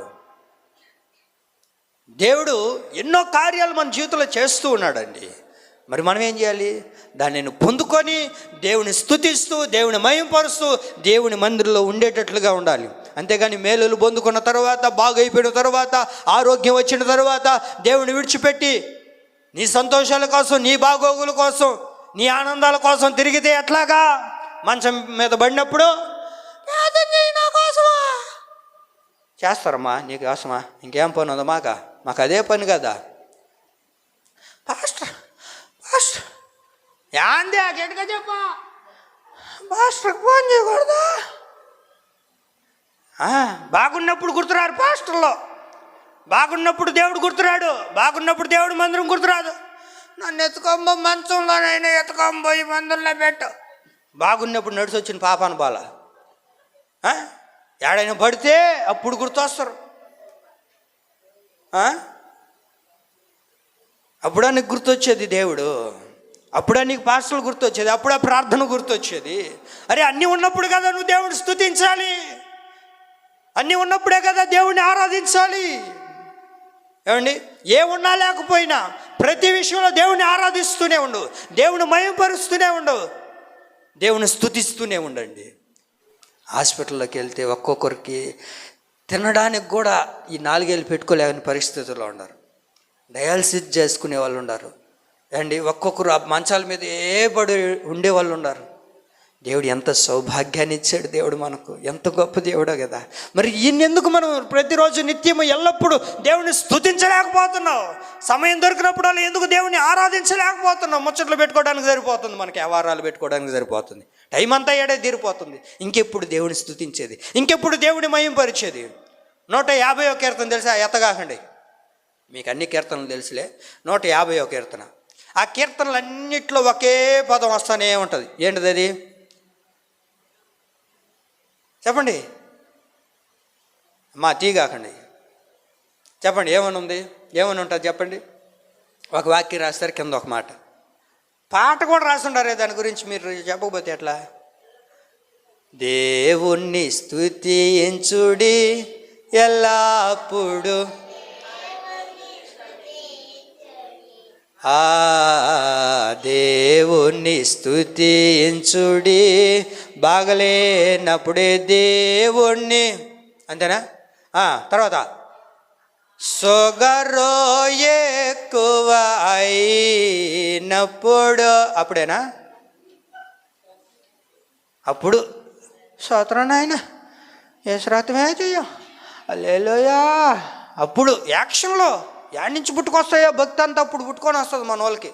దేవుడు ఎన్నో కార్యాలు మన జీవితంలో చేస్తూ ఉన్నాడండి. మరి మనం ఏం చేయాలి? దానిని పొందుకొని దేవుని స్తుతిస్తూ, దేవుని మహిమపరుస్తూ, దేవుని మందిరంలో ఉండేటట్లుగా ఉండాలి. అంతేగాని మేలులు పొందుకున్న తర్వాత, బాగైపోయిన తర్వాత, ఆరోగ్యం వచ్చిన తర్వాత దేవుని విడిచిపెట్టి నీ సంతోషాల కోసం, నీ బాగోగుల కోసం, నీ ఆనందాల కోసం తిరిగితే ఎట్లాగా? మంచం మీద పడినప్పుడు నా కోసమా చేస్తారమ్మా, నీ కోసమా, ఇంకేం పని ఉందా? మాకు అదే పని కదా. పాస్టర్ యాందే గట్టిగా చెప్పా, పాస్టర్కి ఫోన్ చేయకూడదా? బాగున్నప్పుడు గుర్తురారు పాస్టర్లో, బాగున్నప్పుడు దేవుడు గుర్తురాడు, బాగున్నప్పుడు దేవుడు మందిరం గుర్తురాదు. నన్ను ఎత్తుకొంబో మంచంలోనైనా ఎత్తుకొంబోయి మందిరంలో పెట్టు. బాగున్నప్పుడు నడిచి వచ్చిన పాపాను బాల ఏడైనా పడితే అప్పుడు గుర్తొస్తారు. అప్పుడా నీకు గుర్తొచ్చేది దేవుడు, అప్పుడా నీకు పాస్టర్లు గుర్తొచ్చేది, అప్పుడా ప్రార్థన గుర్తొచ్చేది. అరే అన్నీ ఉన్నప్పుడు కదా నువ్వు దేవుడిని స్తుతించాలి, అన్నీ ఉన్నప్పుడే కదా దేవుడిని ఆరాధించాలి. ఏమండి ఏమున్నా లేకపోయినా ప్రతి విషయంలో దేవుని ఆరాధిస్తూనే ఉండు, దేవుని మహిమపరుస్తూనే ఉండు, దేవుని స్తుతిస్తూనే ఉండండి. హాస్పిటల్లోకి వెళ్తే ఒక్కొక్కరికి తినడానికి కూడా ఈ 4 ఏళ్ళు పెట్టుకోలేని పరిస్థితుల్లో ఉన్నారు. డయాలసిస్ చేసుకునే వాళ్ళు ఉన్నారు అండి. ఒక్కొక్కరు ఆ మంచాల మీద పడి ఉండేవాళ్ళు ఉన్నారు. దేవుడు ఎంత సౌభాగ్యాన్ని ఇచ్చాడు దేవుడు మనకు, ఎంత గొప్ప దేవుడో కదా. మరి ఈయనెందుకు మనం ప్రతిరోజు నిత్యము ఎల్లప్పుడూ దేవుని స్తుతించలేకపోతున్నావు? సమయం దొరికినప్పుడు అలా ఎందుకు దేవుని ఆరాధించలేకపోతున్నావు? ముచ్చట్లు పెట్టుకోవడానికి సరిపోతుంది, మనకి వ్యవహారాలు పెట్టుకోవడానికి సరిపోతుంది, టైం అంతా ఏడే తీరిపోతుంది. ఇంకెప్పుడు దేవుని స్తుతించేది, ఇంకెప్పుడు దేవుని మహిమపరిచేది? 150వ కీర్తన తెలుసా? ఎత్తగాకండి, మీకు అన్ని కీర్తనలు తెలుసులే. 150వ కీర్తన ఆ కీర్తనలన్నిట్లో ఒకే పదం వస్తూనే ఉంటుంది. ఏంటిది అది? చెప్పండి అమ్మా, టీ కాకండి, చెప్పండి ఏమని ఉంది, ఏమని ఉంటుంది చెప్పండి. ఒక వాక్యం రాస్తారు, కింద ఒక మాట, పాట కూడా రాసుండారే దాని గురించి. మీరు చెప్పకపోతే ఎట్లా? దేవుణ్ణి స్తుతించుడి ఎల్లప్పుడు, దేవుణ్ణి స్తుతించుడి బాగలేనప్పుడే దేవుణ్ణి, అంతేనా? తర్వాత సొగరో ఎక్కువ అయినప్పుడు, అప్పుడేనా? అప్పుడు స్తోత్రం నాయన, యేసురాత్మే చెయ్యం, హల్లెలూయా. అప్పుడు యాక్షన్లో యాడ్ నుంచి పుట్టుకొస్తాయో భక్తి అంతా అప్పుడు పుట్టుకొని వస్తుంది మన వాళ్ళకి.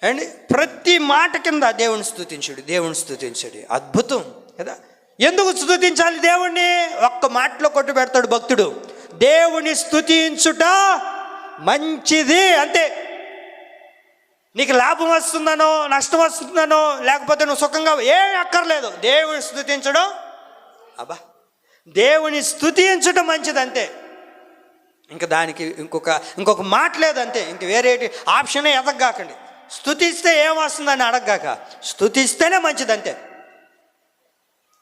అండి ప్రతి మాట కింద దేవుని స్తుతించుడు, దేవుని స్తుతించుడు. అద్భుతం కదా. ఎందుకు స్తుతించాలి దేవుణ్ణి? ఒక్క మాటలో కొట్టు పెడతాడు భక్తుడు, దేవుని స్తుతించుట మంచిది. అంతే. నీకు లాభం వస్తుందనో నష్టం వస్తుందనో లేకపోతే నువ్వు సుఖంగా ఏం అక్కర్లేదు, దేవుని స్తుతించడం, దేవుని స్తుతించడం మంచిది అంతే. ఇంకా దానికి ఇంకొక మాట లేదంతే. ఇంక వేరేటి ఆప్షనే ఎదగగాకండి. స్తుతిస్తే ఏమొస్తుందని అడగగాక, స్తుతిస్తేనే మంచిదంతే.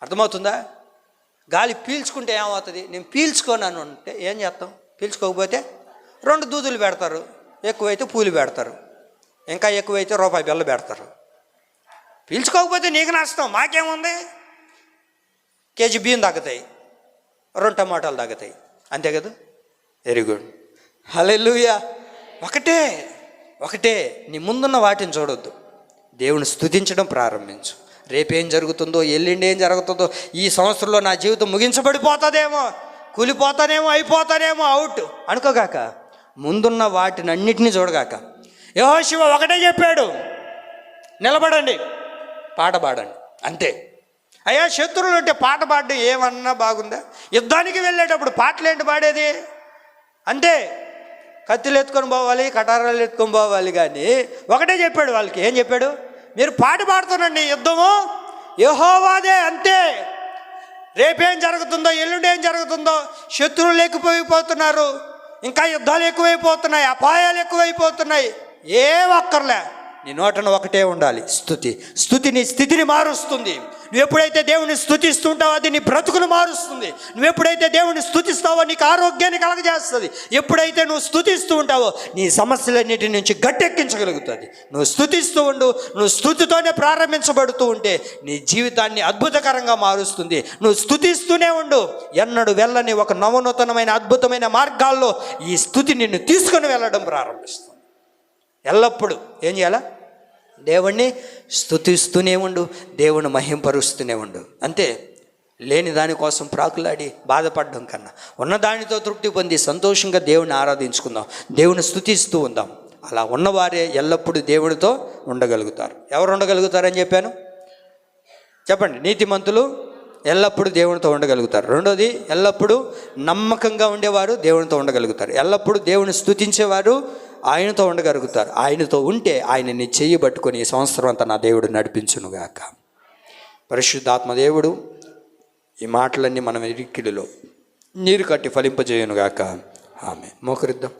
అర్థమవుతుందా? గాలి పీల్చుకుంటే ఏమవుతుంది? నేను పీల్చుకోనను అంటే ఏం చేస్తాం? పీల్చుకోకపోతే 2 దూదులు పెడతారు, ఎక్కువైతే పూలు పెడతారు, ఇంకా ఎక్కువైతే రూపాయి బిళ్ళ పెడతారు. పీల్చుకోకపోతే నీకు నష్టం, మాకేముంది? కేజీ బియ్యం తగ్గుతాయి, 2 టమాటాలు తగ్గుతాయి, అంతే కదా. వెరీ గుడ్, హల్లెలూయా. ఒకటే నీ ముందున్న వాటిని చూడొద్దు, దేవుని స్తుతించడం ప్రారంభించు. రేపేం జరుగుతుందో, ఎల్లుండి ఏం జరుగుతుందో, ఈ సంవత్సరంలో నా జీవితం ముగించబడిపోతుందేమో, కూలిపోతానేమో, అయిపోతానేమో, అవుట్ అనుకోగాక, ముందున్న వాటిని అన్నిటినీ చూడగాక. యెహోషువ ఒకటే చెప్పాడు, నిలబడండి, పాట పాడండి, అంతే. అయ్యా శత్రువులు అంటే పాట పాడడం ఏమన్నా బాగుందా? యుద్ధానికి వెళ్ళేటప్పుడు పాటలేంటి పాడేది? అంతే, కత్తులు ఎత్తుకొని పోవాలి, కటారాలు ఎత్తుకొని పోవాలి. కానీ ఒకటే చెప్పాడు వాళ్ళకి, ఏం చెప్పాడు? మీరు పాట పాడుతున్నాండి, యుద్ధము యెహోవాదే, అంతే. రేపేం జరుగుతుందో, ఎల్లుండి ఏం జరుగుతుందో, శత్రువులు ఎక్కువైపోతున్నారు, ఇంకా యుద్ధాలు ఎక్కువైపోతున్నాయి, అపాయాలు ఎక్కువైపోతున్నాయి, ఏం అక్కర్లే. నీ నోటను ఒకటే ఉండాలి, స్తుతి నీ స్థితిని మారుస్తుంది. నువ్వు ఎప్పుడైతే దేవుని స్తుతిస్తుంటావో అది నీ బ్రతుకును మారుస్తుంది. నువ్వు ఎప్పుడైతే దేవుని స్తుతిస్తావో నీకు ఆరోగ్యాన్ని కలగజేస్తుంది. ఎప్పుడైతే నువ్వు స్తుతిస్తూ ఉంటావో నీ సమస్యలన్నిటి నుంచి గట్టెక్కించగలుగుతుంది. నువ్వు స్తుతిస్తూ ఉండు, నువ్వు స్తుతితోనే ప్రారంభించబడుతూ ఉంటే నీ జీవితాన్ని అద్భుతకరంగా మారుస్తుంది. నువ్వు స్తుతిస్తూనే ఉండు, ఎన్నడూ వెళ్ళని ఒక నవనూతనమైన అద్భుతమైన మార్గాల్లో ఈ స్తుతి నిన్ను తీసుకొని వెళ్ళడం ప్రారంభిస్తుంది. ఎల్లప్పుడూ ఏం చేయాలా? దేవుణ్ణి స్తుతిస్తూనే ఉండు, దేవుని మహింపరుస్తూనే ఉండు, అంతే. లేని దానికోసం ప్రాకులాడి బాధపడడం కన్నా ఉన్నదానితో తృప్తి పొంది సంతోషంగా దేవుని ఆరాధించుకుందాం, దేవుని స్తుతిస్తూ ఉందాం. అలా ఉన్నవారే ఎల్లప్పుడూ దేవునితో ఉండగలుగుతారు. ఎవరు ఉండగలుగుతారని చెప్పాను? చెప్పండి. నీతిమంతులు ఎల్లప్పుడూ దేవునితో ఉండగలుగుతారు. రెండోది, ఎల్లప్పుడూ నమ్మకంగా ఉండేవారు దేవునితో ఉండగలుగుతారు. ఎల్లప్పుడూ దేవుని స్తుతించేవారు ఆయనతో ఉండగలుగుతారు. ఆయనతో ఉంటే ఆయనని చెయ్యి పట్టుకొని ఈ సంవత్సరం అంతా నా దేవుడు నడిపించునుగాక. పరిశుద్ధాత్మ దేవుడు ఈ మాటలన్నీ మనం ఇరికిడిలో నీరు కట్టి ఫలింపజేయునుగాక. ఆమె. మోకరిద్దాం.